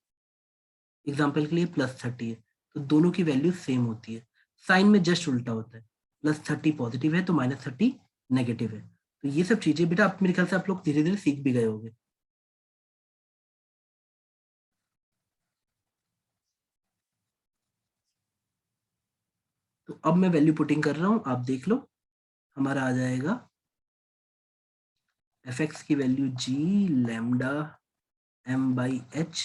एग्जाम्पल के लिए +30 है, तो दोनों की वैल्यू सेम होती है। साइन में जस्ट उल्टा होता है, +30 पॉजिटिव है तो -30 नेगेटिव है। तो ये सब चीजें बेटा आप मेरे ख्याल से आप लोग धीरे धीरे सीख भी गए होंगे। तो अब मैं वैल्यू पुटिंग कर रहा हूं, आप देख लो, हमारा आ जाएगा fx की वैल्यू g लैम्डा m/h।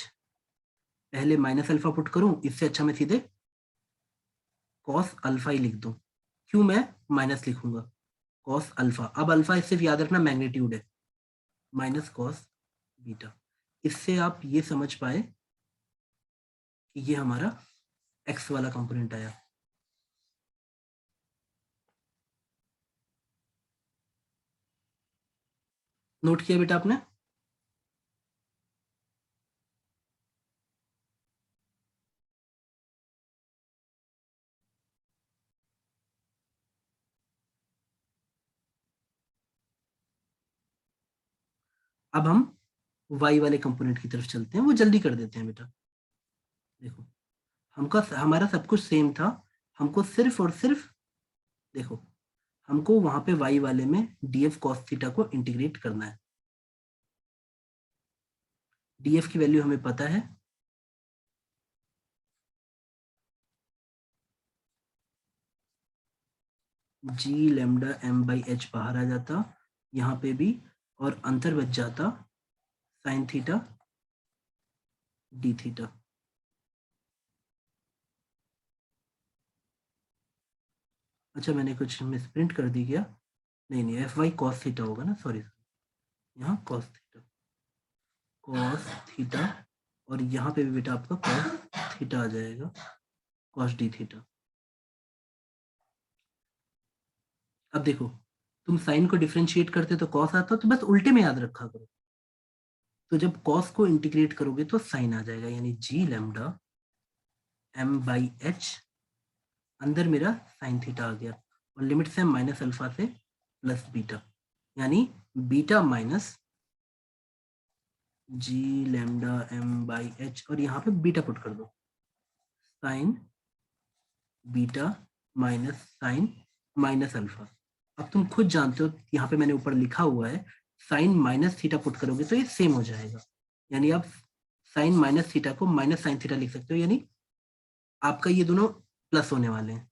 पहले माइनस अल्फा पुट करूं, इससे अच्छा मैं सीधे कॉस अल्फा ही लिख दूं। क्यों मैं माइनस लिखूंगा? कॉस अल्फा, अब अल्फा सिर्फ याद रखना मैग्नीट्यूड है, माइनस कॉस बीटा। इससे आप ये समझ पाए कि ये हमारा एक्स वाला कंपोनेंट आया। नोट किया बेटा आपने? अब हम y वाले कंपोनेंट की तरफ चलते हैं, वो जल्दी कर देते हैं बेटा। देखो, हमका हमारा सब कुछ सेम था, हमको सिर्फ और सिर्फ देखो, हमको वहां पे y वाले में df cos थीटा को इंटीग्रेट करना है। df की वैल्यू हमें पता है, g लैम्डा m/h बाहर आ जाता, यहाँ पे भी, और अंतर बच जाता साइन थीटा डी थीटा। अच्छा मैंने कुछ मिसप्रिंट कर दी क्या? नहीं नहीं, एफ वाई कॉस थीटा होगा ना, सॉरी, यहाँ कॉस थीटा, और यहाँ पे भी बेटा आपका कॉस थीटा आ जाएगा, कॉस डी थीटा। अब देखो, तुम साइन को डिफरेंशिएट करते तो कॉस आता, तो बस उल्टे में याद रखा करो। तो जब कॉस को इंटीग्रेट करोगे तो साइन आ जाएगा, यानी जी लैम्डा m/h, अंदर मेरा साइन थीटा आ गया, और लिमिट से माइनस अल्फा से प्लस बीटा, यानी beta minus g lambda m/h, और यहाँ पे बीटा पुट कर दो, sine beta minus sine minus alpha. अब तुम खुद जानते हो, यहाँ पे मैंने ऊपर लिखा हुआ है, साइन माइनस थीटा पुट करोगे तो ये सेम हो जाएगा, यानी आप साइन माइनस थीटा को माइनस साइन थीटा लिख सकते हो, यानी आपका ये दोनों प्लस होने वाले हैं।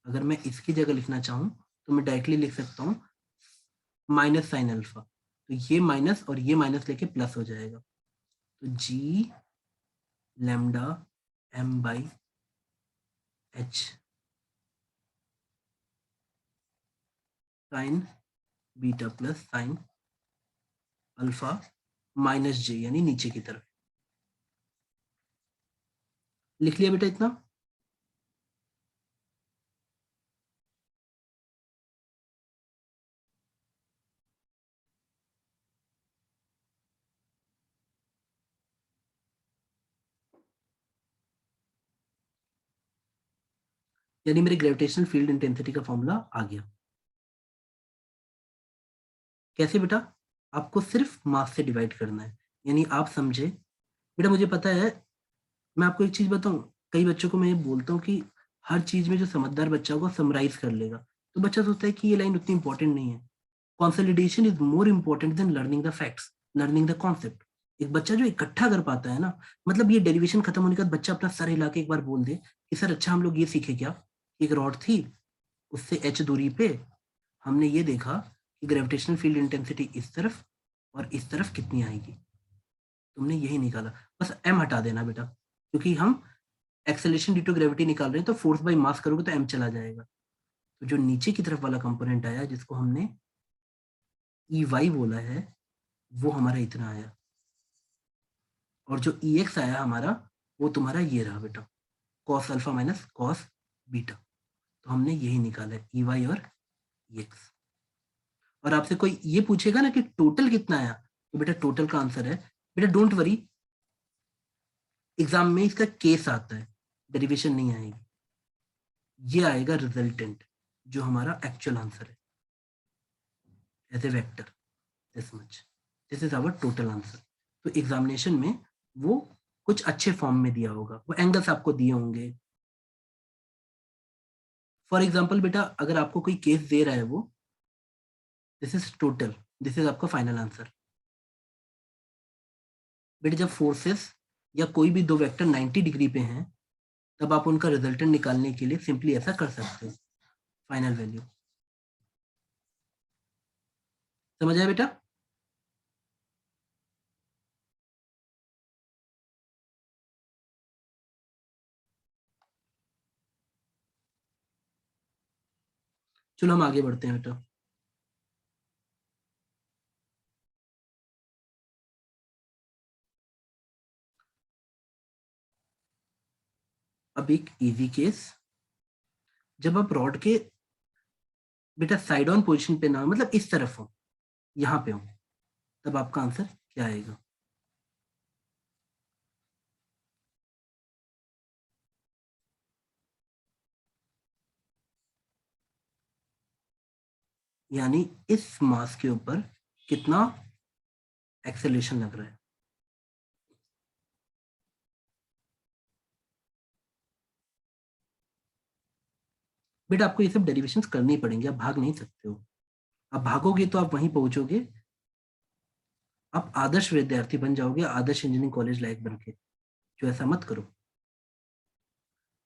अगर मैं इसकी जगह लिखना चाहूँ तो मैं डायरेक्टली लिख सकता हूँ माइनस साइन अल्फा, तो ये माइनस और ये माइनस लेके प्लस हो जाएगा, तो G lambda m/h sine beta plus sine alpha minus J, यानी नीचे की तरफ। लिख लिया बेटा इतना? यानी मेरे ग्रेविटेशनल फील्ड इंटेंसिटी का फॉर्मूला आ गया। कैसे बेटा? आपको सिर्फ मास से डिवाइड करना है, यानी आप समझे बेटा, मुझे पता है, मैं आपको एक चीज बताऊं, कई बच्चों को मैं ये बोलता हूँ कि हर चीज में जो समझदार बच्चा होगा समराइज कर लेगा, तो बच्चा सोचता है कि ये लाइन उतनी इंपॉर्टेंट नहीं है। Consolidation is more important than learning the facts, learning the concept. एक बच्चा जो इकट्ठा कर पाता है ना, मतलब ये डेरिवेशन खत्म होने के बाद बच्चा अपना सर हिला के एक बार बोल दे कि सर अच्छा हम लोग ये सीखे क्या, एक रॉड थी, उससे h दूरी पे हमने ये देखा कि ग्रेविटेशनल फील्ड इंटेंसिटी इस तरफ और इस तरफ कितनी आएगी, तुमने यही निकाला, बस m हटा देना बेटा, क्योंकि हम एक्सेलरेशन ड्यू टू ग्रेविटी निकाल रहे हैं, तो फोर्स बाय मास करोगे तो m चला जाएगा। तो जो नीचे की तरफ वाला कंपोनेंट आया, जिसको हमने EY बोला है, वो हमारा इतना आया, और जो EX आया हमारा, वो तुम्हारा ये रहा बेटा, cos alpha minus cos beta. तो हमने यही निकाला है, EY और x। और आपसे कोई ये पूछेगा ना कि टोटल कितना आया, तो बेटा टोटल का आंसर है, बेटा डोंट वरी, एग्जाम में इसका केस आता है, डेरिवेशन नहीं आएगी, ये आएगा रिजल्टेंट, जो हमारा एक्चुअल आंसर है as a vector, this much, this is our total answer. तो एग्जामिनेशन में वो कुछ अच्छे फॉर्म में दिया होगा, वो एंगल्स आपको दिए होंगे। फॉर एग्जाम्पल बेटा अगर आपको कोई केस दे रहा है, वो this is total, this is आपका फाइनल आंसर। बेटा जब फोर्सेस या कोई भी दो वेक्टर 90 डिग्री पे हैं, तब आप उनका रिजल्टेंट निकालने के लिए सिंपली ऐसा कर सकते हो, फाइनल वैल्यू। समझ आया बेटा? चलो हम आगे बढ़ते हैं बेटा। अब एक इजी केस, जब आप रॉड के बेटा साइड ऑन पोजीशन पे ना हो, मतलब इस तरफ हो, यहाँ पे हो, तब आपका आंसर क्या आएगा? यानी इस मास के ऊपर कितना एक्सेलरेशन लग रहा है। बेटा आपको ये सब डेरिवेशंस करनी पड़ेंगे, आप भाग नहीं सकते हो। आप भागोगे तो आप वहीं पहुंचोगे, आप आदर्श विद्यार्थी बन जाओगे, आदर्श इंजीनियरिंग कॉलेज लायक बन के, जो ऐसा मत करो।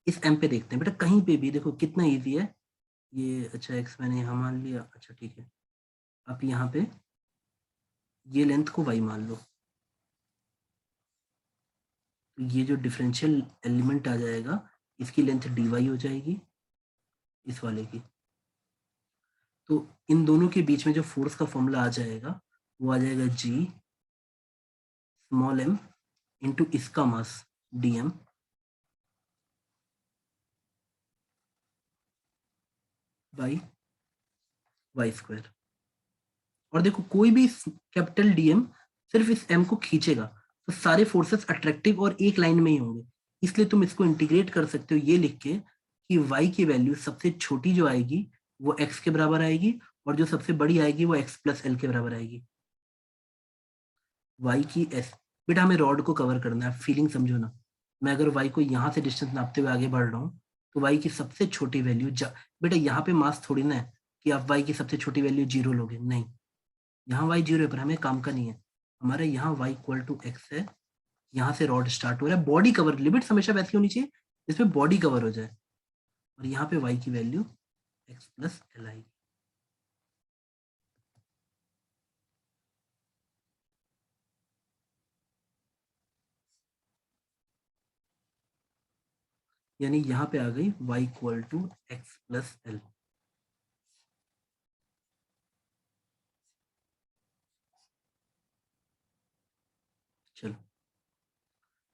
इस एम पे देखते हैं बेटा, कहीं पे भी देखो कितना इजी है ये। अच्छा एक्स मैंने यहाँ मान लिया, अच्छा ठीक है। आप यहाँ पे ये लेंथ को वाई मान लो, तो ये जो डिफरेंशियल एलिमेंट आ जाएगा, इसकी लेंथ डी वाई हो जाएगी, इस वाले की। तो इन दोनों के बीच में जो फोर्स का फॉर्मूला आ जाएगा, वो आ जाएगा जी स्मॉल एम इंटू इसका mass d M by y square. और देखो कोई भी कैपिटल डीएम सिर्फ इस एम को खींचेगा, तो सारे फोर्सेस अट्रैक्टिव और एक लाइन में ही होंगे। इसलिए तुम इसको इंटीग्रेट कर सकते हो ये लिख के कि y की वैल्यू सबसे छोटी जो आएगी वो x के बराबर आएगी, और जो सबसे बड़ी आएगी वो x प्लस एल के बराबर आएगी। y की s, बेटा हमें रॉड को कवर करना है, फीलिंग समझो ना। मैं अगर y को यहाँ से डिस्टेंस नापते हुए आगे बढ़ रहा हूँ, तो y की सबसे छोटी वैल्यू, बेटा यहाँ पे मास थोड़ी ना है कि आप y की सबसे छोटी वैल्यू 0 लोगे, नहीं, यहाँ y 0 है, पर हमें काम का नहीं है। हमारे यहाँ y इक्वल टू x है, यहाँ से रॉड स्टार्ट हो रहा है, बॉडी कवर, लिमिट्स हमेशा वैसी होनी चाहिए जिसमें बॉडी कवर हो जाए, और यहाँ पे y की वैल्यू x प्लस एल आएगी। यानी यहाँ पे आ गई y equal to x plus l. चलो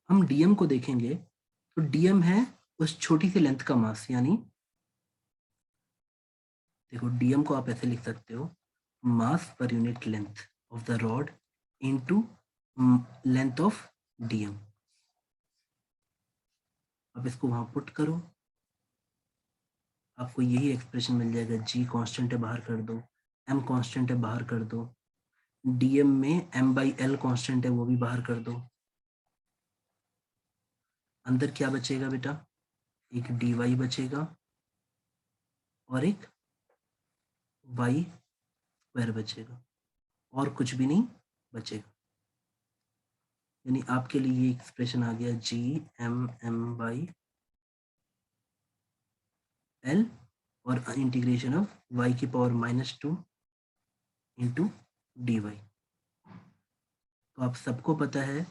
हम डीएम को देखेंगे, तो डीएम है उस छोटी सी लेंथ का मास, यानी देखो डीएम को आप ऐसे लिख सकते हो, mass per unit length of the rod into length of dm. अब इसको वहां पुट करो, आपको यही एक्सप्रेशन मिल जाएगा। जी कांस्टेंट है, बाहर कर दो, एम कांस्टेंट है, बाहर कर दो, डीएम में एम बाई एल कांस्टेंट है, वो भी बाहर कर दो। अंदर क्या बचेगा बेटा? एक डी वाई बचेगा और एक वाई स्क्वायर बचेगा, और कुछ भी नहीं बचेगा। यानी आपके लिए ये एक्सप्रेशन आ गया जी एम एम बाई एल और इंटीग्रेशन ऑफ वाई की पावर -2 इंटू डी वाई। तो आप सबको पता है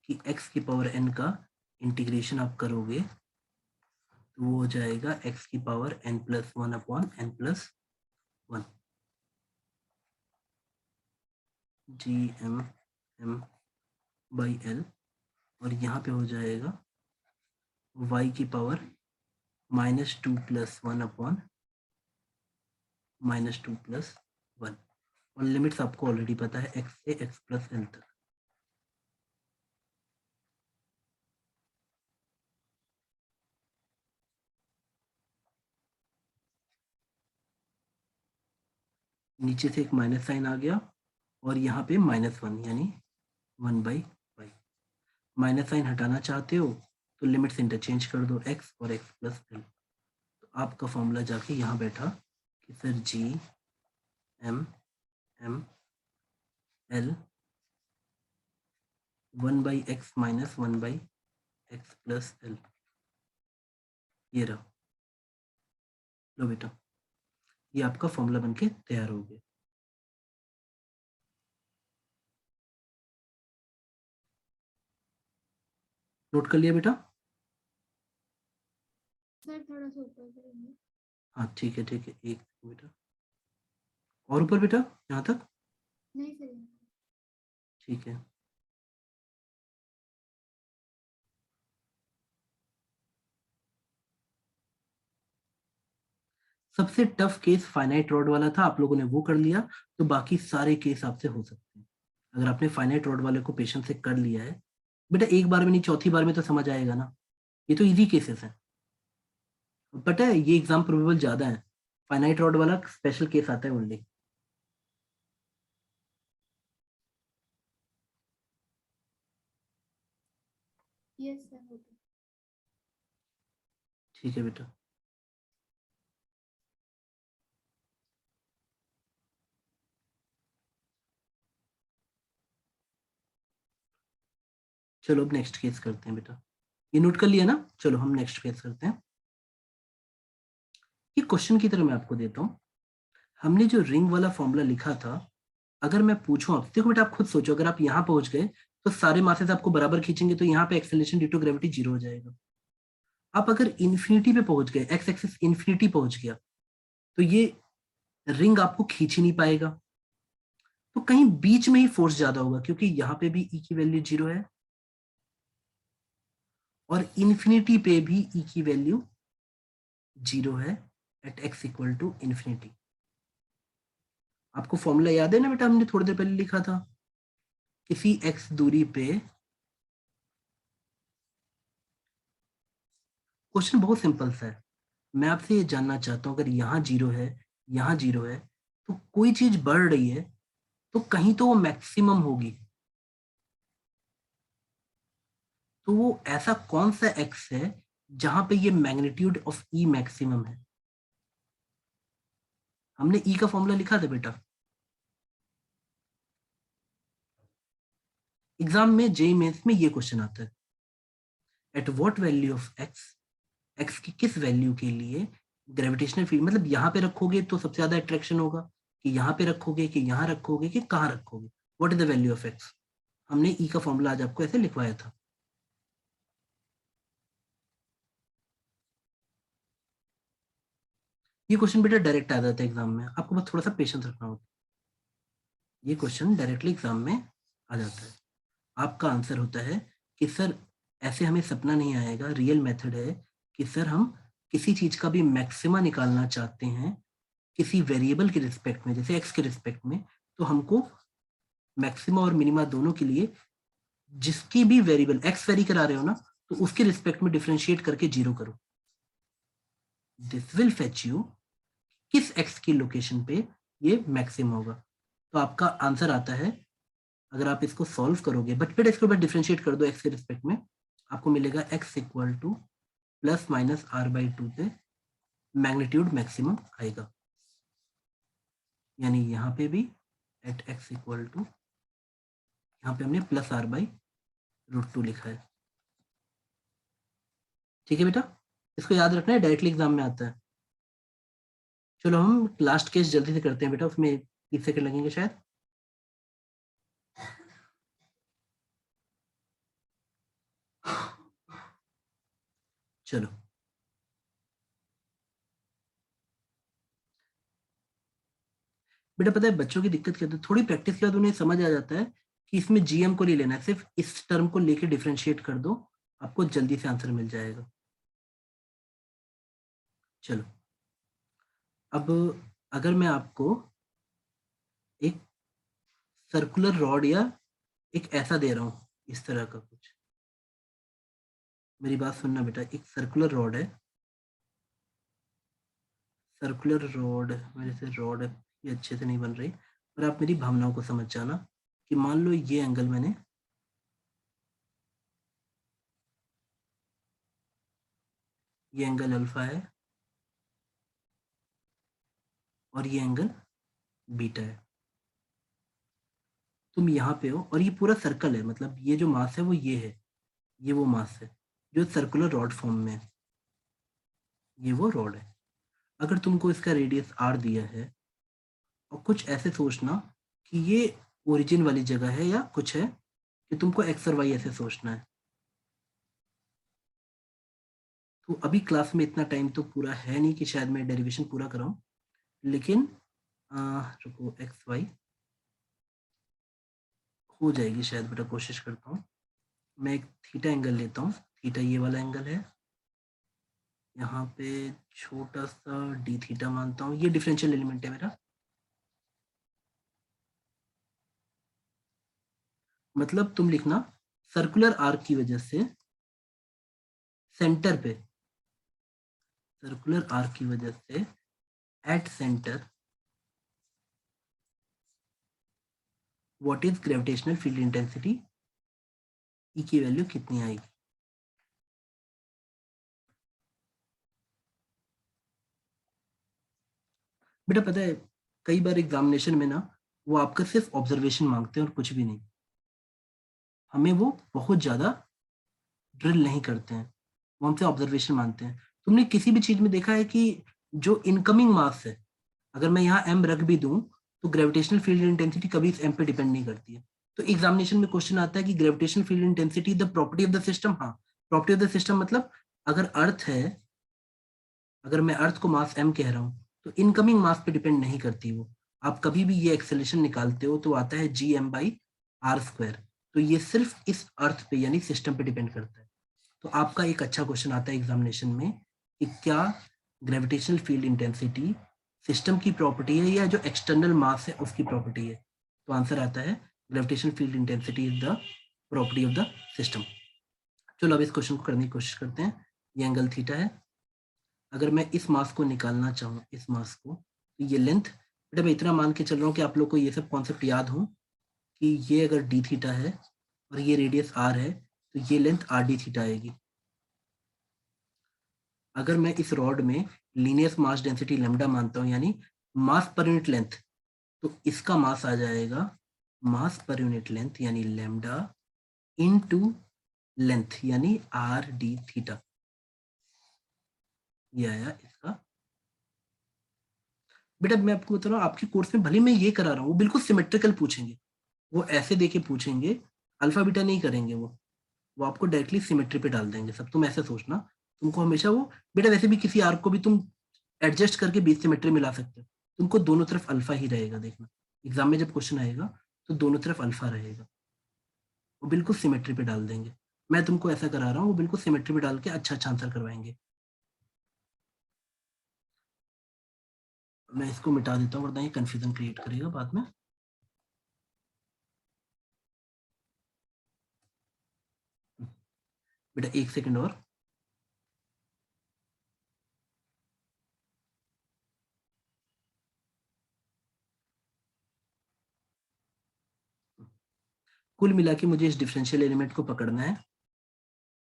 कि x की पावर n का इंटीग्रेशन आप करोगे तो वो हो जाएगा x की power n plus 1 upon n plus 1 g m m by l, और यहाँ पे हो जाएगा y की पावर -2 प्लस 1 अपॉन -2 + 1 और लिमिट्स आपको ऑलरेडी पता है x से x + l तक। नीचे से एक माइनस साइन आ गया और यहाँ पे -1 यानी 1/y। माइनस साइन हटाना चाहते हो तो लिमिट्स इंटरचेंज कर दो x और x + l। तो आपका फॉर्मूला जाके यहाँ बैठा कि sir g m m l 1/x - 1/x + l। ये रहा, लो बेटा, ये आपका फॉर्मूला बनके तैयार हो गया। नोट कर लिया बेटा? सर थोड़ा सा ऊपर करेंगे। हाँ ठीक है एक बेटा और ऊपर बेटा यहाँ तक। नहीं सर। ठीक है, सबसे टफ केस फाइनाइट रॉड वाला था, आप लोगों ने वो कर लिया, तो बाकी सारे केस आपसे हो सकते हैं। अगर आपने फाइनाइट रॉड वाले को पेशेंस से कर लिया है बेटा, एक बार में नहीं चौथी बार में तो समझ आएगा ना। ये तो इजी केसेस हैं, पता है ये एग्जाम प्रोबेबल ज्यादा है, फाइनाइट रॉड वाला स्पेशल केस आता है ओनली। यस सर हो गया। ठीक है बेटा, चलो अब नेक्स्ट केस करते हैं बेटा। ये नोट कर लिया ना, चलो हम नेक्स्ट केस करते हैं। ये क्वेश्चन की तरह मैं आपको देता हूँ, हमने जो रिंग वाला फॉर्मूला लिखा था, अगर मैं पूछूं आपसे, देखो बेटा आप खुद सोचो, अगर आप यहाँ पहुंच गए तो सारे मासेस आपको बराबर खींचेंगे तो यहाँ पे एक्सेलरेशन ड्यू टू ग्रेविटी 0 हो जाएगा। आप अगर इन्फिनिटी पे पहुंच गए, एक्स एक्सिस इन्फिनिटी पहुंच गया, तो ये रिंग आपको खींच ही नहीं पाएगा, तो कहीं बीच में ही फोर्स ज्यादा होगा, क्योंकि यहाँ पे भी ई की वैल्यू 0 है और इन्फिनिटी पे भी ई की वैल्यू 0 है at x equal to infinity. आपको फॉर्मूला याद है ना बेटा, हमने थोड़ी देर पहले लिखा था, किसी एक्स दूरी पे, क्वेश्चन बहुत सिंपल सा है, मैं आपसे ये जानना चाहता हूं अगर यहाँ 0 है, यहाँ 0 है, तो कोई चीज बढ़ रही है तो कहीं तो वो मैक्सिमम होगी, तो वो ऐसा कौन सा एक्स है जहां पे ये मैग्नीट्यूड ऑफ ई मैक्सिमम है। हमने ई का फॉर्मूला लिखा था बेटा, एग्जाम में जेईई मेंस में ये क्वेश्चन आता है, at what value of x, x की किस वैल्यू के लिए ग्रेविटेशनल फील्ड, मतलब यहाँ पे रखोगे तो सबसे ज्यादा अट्रैक्शन होगा, कि यहाँ पे रखोगे कि यहाँ रखोगे कि कहाँ रखोगे, what is the value of x. हमने ई का फॉर्मूला आज आपको ऐसे लिखवाया था। ये क्वेश्चन बेटा डायरेक्ट आ जाता है एग्जाम में, आपको बस थोड़ा सा पेशेंस रखना होता है, ये क्वेश्चन डायरेक्टली एग्जाम में आ जाता है। आपका आंसर होता है कि सर ऐसे हमें सपना नहीं आएगा, रियल मेथड है कि सर हम किसी चीज का भी मैक्सिमा निकालना चाहते हैं किसी वेरिएबल के रिस्पेक्ट में, जैसे एक्स के रिस्पेक्ट में, तो हमको मैक्सिमा और मिनिमा दोनों के लिए जिसकी भी वेरिएबल एक्स वेरी करा रहे हो ना, तो उसके रिस्पेक्ट में डिफरेंशिएट करके 0 करो। दिस विल फेच यू किस एक्स की लोकेशन पे ये मैक्सिमम होगा। तो आपका आंसर आता है, अगर आप इसको सॉल्व करोगे, बट बेटा इसके बाद डिफरेंशिएट कर दो एक्स के रिस्पेक्ट में, आपको मिलेगा एक्स इक्वल टू +-r/2 पे मैग्नीट्यूड मैक्सिमम आएगा, यानी यहाँ पे भी एट एक्स इक्वल टू, यहाँ पे हमने +r/√2 लिखा है। ठीक है बेटा, इसको याद रखना है, डायरेक्टली एग्जाम में आता है। चलो हम लास्ट केस जल्दी से करते हैं बेटा, उसमें 30 सेकंड लगेंगे शायद। चलो बेटा, पता है बच्चों की दिक्कत क्या होती है, थोड़ी प्रैक्टिस के बाद उन्हें समझ आ जाता है कि इसमें जीएम को नहीं लेना है, सिर्फ इस टर्म को लेके डिफरेंशिएट कर दो, आपको जल्दी से आंसर मिल जाएगा। चलो अब अगर मैं आपको एक सर्कुलर रॉड या एक ऐसा दे रहा हूँ, इस तरह का कुछ, मेरी बात सुनना बेटा, एक सर्कुलर रॉड है, सर्कुलर रॉड, मेरे से रॉड ये अच्छे से नहीं बन रही, पर आप मेरी भावनाओं को समझ जाना कि मान लो ये एंगल मैंने ये एंगल अल्फा है और ये एंगल बीटा है। तुम यहाँ पे हो और ये पूरा सर्कल है, मतलब ये जो मास है वो ये है, ये वो मास है जो सर्कुलर रॉड फॉर्म में है, ये वो रॉड है। अगर तुमको इसका रेडियस r दिया है और कुछ ऐसे सोचना कि ये ओरिजिन वाली जगह है या कुछ है, कि तुमको x और y ऐसे सोचना है। तो अभी क्लास में इतना टाइम तो पूरा है नहीं कि शायद मैं डेरिवेशन पूरा कराऊं, लेकिन रुको, एक्स वाई हो जाएगी शायद बेटा, कोशिश करता हूँ। मैं एक थीटा एंगल लेता हूँ, थीटा ये वाला एंगल है, यहाँ पे छोटा सा डी थीटा मानता हूँ, ये डिफरेंशियल एलिमेंट है मेरा। मतलब तुम लिखना सर्कुलर आर्क की वजह से सेंटर पे, सर्कुलर आर्क की वजह से at centre what is gravitational field intensity, E की वैल्यू कितनी आएगी। बेटा पता है कई बार एग्जामिनेशन में ना वो आपका सिर्फ ऑब्जर्वेशन मांगते हैं और कुछ भी नहीं, हमें वो बहुत ज्यादा ड्रिल नहीं करते हैं, वो हमसे ऑब्जर्वेशन मानते हैं। तुमने किसी भी चीज में देखा है कि जो इनकमिंग मास है, अगर मैं यहाँ m रख भी दूं तो ग्रेविटेशनल फील्ड इंटेंसिटी कभी इस m पे डिपेंड नहीं करती है। तो एग्जामिनेशन में क्वेश्चन आता है कि gravitational field intensity the property of the system. हाँ, प्रॉपर्टी ऑफ द सिस्टम मतलब अगर अर्थ है, अगर मैं अर्थ को मास m कह रहा हूँ तो इनकमिंग मास पे डिपेंड नहीं करती वो। आप कभी भी ये एक्सेलेरेशन निकालते हो तो आता है gm/r²। तो ये सिर्फ इस अर्थ पे यानी सिस्टम पे डिपेंड करता है। तो आपका एक अच्छा क्वेश्चन आता है एग्जामिनेशन में कि क्या ग्रेविटेशनल फील्ड इंटेंसिटी सिस्टम की प्रॉपर्टी है या जो एक्सटर्नल मास है उसकी प्रॉपर्टी है। तो आंसर आता है gravitational field intensity is the property of the system. चलो अब इस क्वेश्चन को करने की कोशिश करते हैं। ये एंगल थीटा है, अगर मैं इस मास को निकालना चाहूँ, इस मास को, तो ये लेंथ, बेटा मैं इतना मान के चल रहा हूँ कि आप लोग को ये सब कॉन्सेप्ट याद हो कि ये अगर डी थीटा है और ये रेडियस r है तो ये लेंथ आर डी थीटा आएगी। अगर मैं इस रॉड में लीनियर मास डेंसिटी लेमडा मानता हूँ यानी मास पर यूनिट लेंथ, तो इसका मास आ जाएगा मास पर यूनिट लेंथ यानी लेमडा इनटू लेंथ यानी आर डी थीटा। ये आया इसका। बेटा मैं आपको बता रहा हूँ आपके कोर्स में भले मैं ये करा रहा हूँ, वो बिल्कुल सिमेट्रिकल पूछेंगे, वो ऐसे देके पूछेंगे, अल्फा बीटा नहीं करेंगे वो आपको डायरेक्टली सिमेट्री पे डाल देंगे सब। तुम ऐसे सोचना, तुमको हमेशा वो, बेटा वैसे भी किसी आर्क को भी तुम एडजस्ट करके बीच सिमेट्री मिला सकते हो, तुमको दोनों तरफ अल्फा ही रहेगा। देखना एग्जाम में जब क्वेश्चन आएगा तो दोनों तरफ अल्फा रहेगा, वो बिल्कुल सिमेट्री पे डाल देंगे। मैं तुमको ऐसा करा रहा हूँ, वो बिल्कुल सिमेट्री पे डाल के अच्छा अच्छा आंसर करवाएंगे। मैं इसको मिटा देता हूँ वरना ये कंफ्यूजन क्रिएट करेगा बाद में। बेटा एक सेकंड और, कुल मिला के मुझे इस डिफरेंशियल एलिमेंट को पकड़ना है।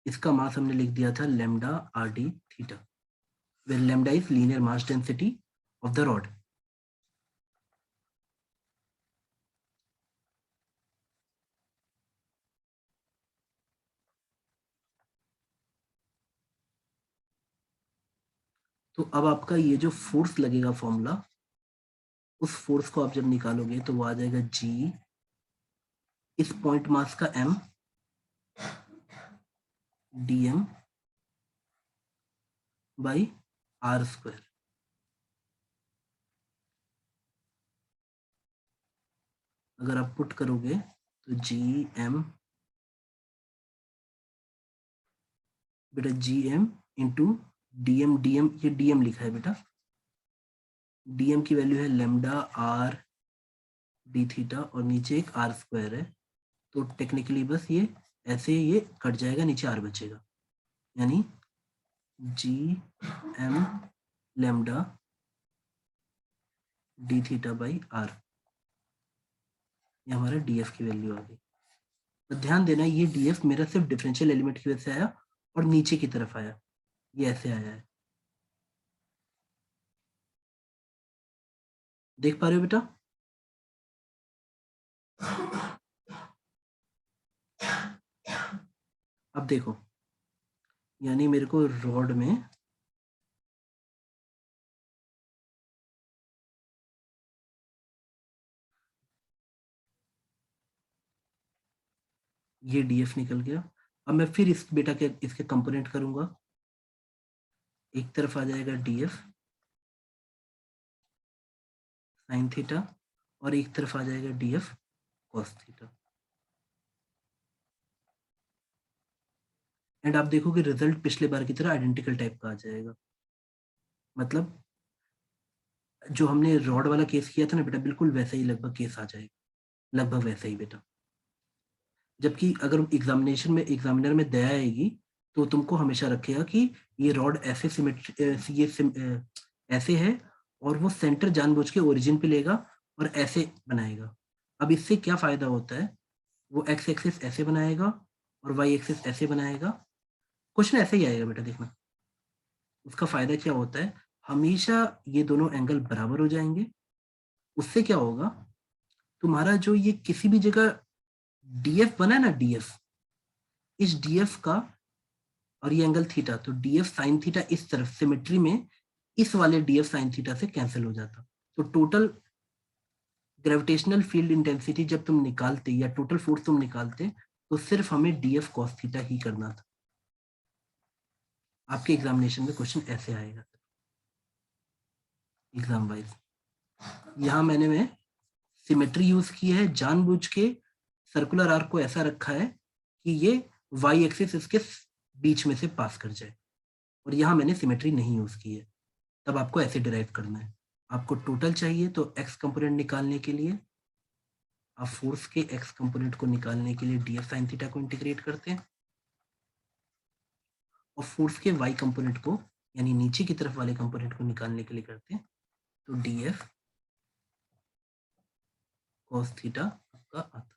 इसका मास हमने लिख दिया था lambda R d theta, where lambda is linear mass density of the rod. तो अब आपका ये जो फोर्स लगेगा फॉर्मूला, उस फोर्स को आप जब निकालोगे तो वो आ जाएगा जी इस पॉइंट मास का m dm बाई r²। अगर आप पुट करोगे तो जी एम, बेटा g M into D m, ये डी एम लिखा है बेटा, डीएम की वैल्यू है लेमडा आर डी थीटा और नीचे एक आर स्क्वायर है, तो टेक्निकली बस ये ऐसे ये कट जाएगा, नीचे आर बचेगा, यानी G M lambda d theta by r, ये हमारा डीएफ की वैल्यू आ गई। तो ध्यान देना ये डीएफ मेरा सिर्फ डिफरेंशियल एलिमेंट की वजह से आया और नीचे की तरफ आया, ये ऐसे आया है, देख पा रहे हो बेटा? अब देखो, यानी मेरे को रॉड में ये डीएफ निकल गया। अब मैं फिर इस बेटा के इसके कंपोनेंट करूंगा, एक तरफ आ जाएगा डीएफ साइन थीटा और एक तरफ आ जाएगा डीएफ कॉस थीटा, एंड आप देखोगे रिजल्ट पिछले बार की तरह आइडेंटिकल टाइप का आ जाएगा। मतलब जो हमने रॉड वाला केस किया था ना बेटा, बिल्कुल वैसा ही लगभग केस आ जाएगा, लगभग वैसा ही बेटा। जबकि अगर एग्जामिनेशन में एग्जामिनर में दया आएगी तो तुमको हमेशा रखेगा कि ये रॉड ऐसे ऐसे है और वो सेंटर जानबूझ के ओरिजिन पे लेगा और ऐसे बनाएगा। अब इससे क्या फायदा होता है, वो एक्स एक्सिस ऐसे बनाएगा और वाई एक्सिस ऐसे बनाएगा, क्वेश्चन ऐसे ही आएगा बेटा, देखना। उसका फायदा क्या होता है, हमेशा ये दोनों एंगल बराबर हो जाएंगे। उससे क्या होगा, तुम्हारा जो ये किसी भी जगह डीएफ बना है ना, डीएफ, इस डीएफ का और ये एंगल थीटा, तो डीएफ साइन थीटा इस तरफ सिमेट्री में इस वाले डीएफ साइन थीटा से कैंसिल हो जाता। तो टोटल ग्रेविटेशनल फील्ड इंटेंसिटी जब तुम निकालते या टोटल फोर्स तुम निकालते तो सिर्फ हमें डीएफ कॉस थीटा ही करना था। आपके एग्जामिनेशन में क्वेश्चन ऐसे आएगा एग्जाम वाइज। यहाँ मैं सिमेट्री यूज की है, जानबूझ के सर्कुलर आर्क को ऐसा रखा है कि ये वाई एक्सिस इसके बीच में से पास कर जाए, और यहाँ मैंने सिमेट्री नहीं यूज की है। तब आपको ऐसे डिराइव करना है। आपको टोटल चाहिए तो एक्स कंपोनेंट निकालने के लिए आप फोर्स के एक्स कंपोनेंट को निकालने के लिए डीएफ साइन थीटा को इंटीग्रेट करते हैं, और फोर्स के वाई कंपोनेंट को यानी नीचे की तरफ वाले कंपोनेंट को निकालने के लिए करते हैं, तो डीएफ कॉस थीटा आपका आता।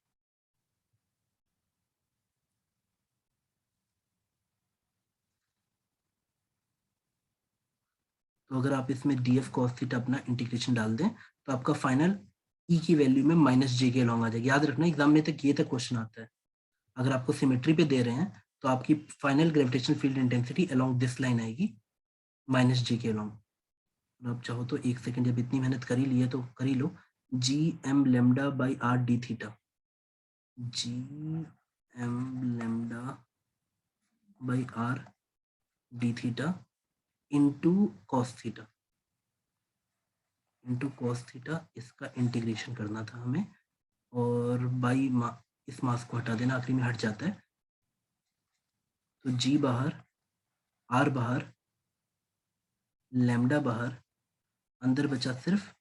तो अगर आप इसमें डीएफ कॉस थीटा अपना इंटीग्रेशन डाल दें तो आपका फाइनल ई की वैल्यू में माइनस जे के अलॉन्ग आ जाएगी। याद रखना एग्जाम में तक ये तक क्वेश्चन आता है। अगर आपको सिमेट्री पे दे रहे हैं तो आपकी final gravitational field intensity along this line आएगी माइनस जे के अलॉन्ग। आप चाहो तो एक सेकंड, जब इतनी मेहनत कर ही ली है तो कर ही लो। G M lambda by r d theta, G M lambda by r d theta into cos theta, into cos theta, इसका इंटीग्रेशन करना था हमें, और बाई इस मास को हटा देना, आखिरी में हट जाता है, तो जी बाहर, आर बाहर, लैम्डा बाहर, अंदर बचा सिर्फ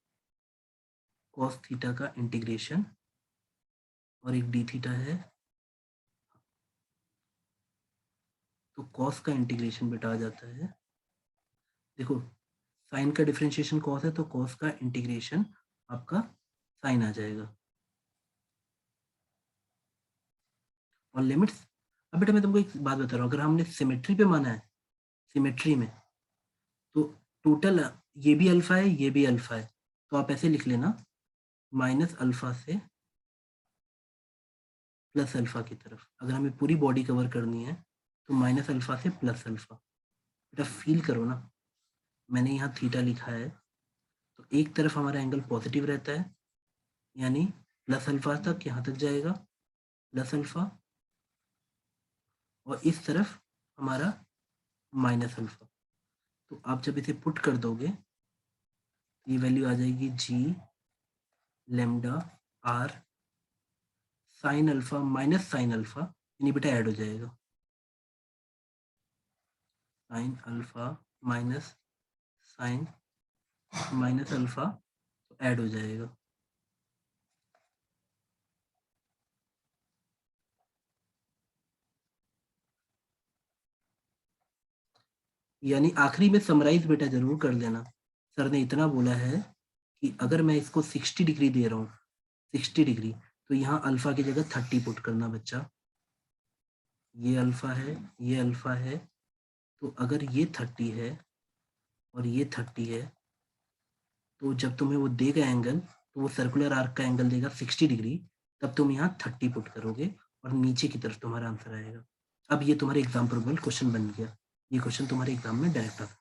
कॉस थीटा का इंटीग्रेशन और एक डी थीटा है, तो कॉस का इंटीग्रेशन बेटा आ जाता है। देखो साइन का डिफरेंशिएशन कॉस है तो कॉस का इंटीग्रेशन आपका साइन आ जाएगा, और लिमिट्स। अब बेटा मैं तुमको एक बात बता रहा हूँ, अगर हमने सिमेट्री पे माना है, सिमेट्री में तो टोटल ये भी अल्फा है ये भी अल्फा है, तो आप ऐसे लिख लेना माइनस अल्फा से प्लस अल्फा की तरफ। अगर हमें पूरी बॉडी कवर करनी है तो माइनस अल्फा से प्लस अल्फा। बेटा फील करो ना, मैंने यहाँ थीटा लिखा है तो एक तरफ हमारा एंगल पॉजिटिव रहता है, यानी प्लस अल्फा तक यहाँ तक जाएगा प्लस अल्फा, और इस तरफ हमारा माइनस अल्फा। तो आप जब इसे पुट कर दोगे ये वैल्यू आ जाएगी g lambda r sine alpha minus sine alpha, यानी बेटा ऐड हो जाएगा sine alpha minus sine minus alpha add हो जाएगा। यानी आखिरी में समराइज बेटा जरूर कर लेना। सर ने इतना बोला है कि अगर मैं इसको 60 डिग्री दे रहा हूँ, 60 डिग्री, तो यहाँ अल्फा की जगह 30 पुट करना बच्चा। ये अल्फा है, ये अल्फा है, तो अगर ये 30 है और ये 30 है, तो जब तुम्हें वो देगा एंगल, तो वो सर्कुलर आर्क का एंगल देगा 60 डिग्री, तब तुम यहाँ 30 पुट करोगे और नीचे की तरफ तुम्हारा आंसर आएगा। अब ये तुम्हारे एग्जाम प्रोबेबल क्वेश्चन बन गया। ये क्वेश्चन तुम्हारे एग्जाम में डायरेक्ट आ सकता है।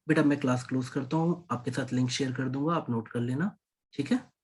बेटा मैं क्लास क्लोज करता हूँ, आपके साथ लिंक शेयर कर दूंगा, आप नोट कर लेना, ठीक है।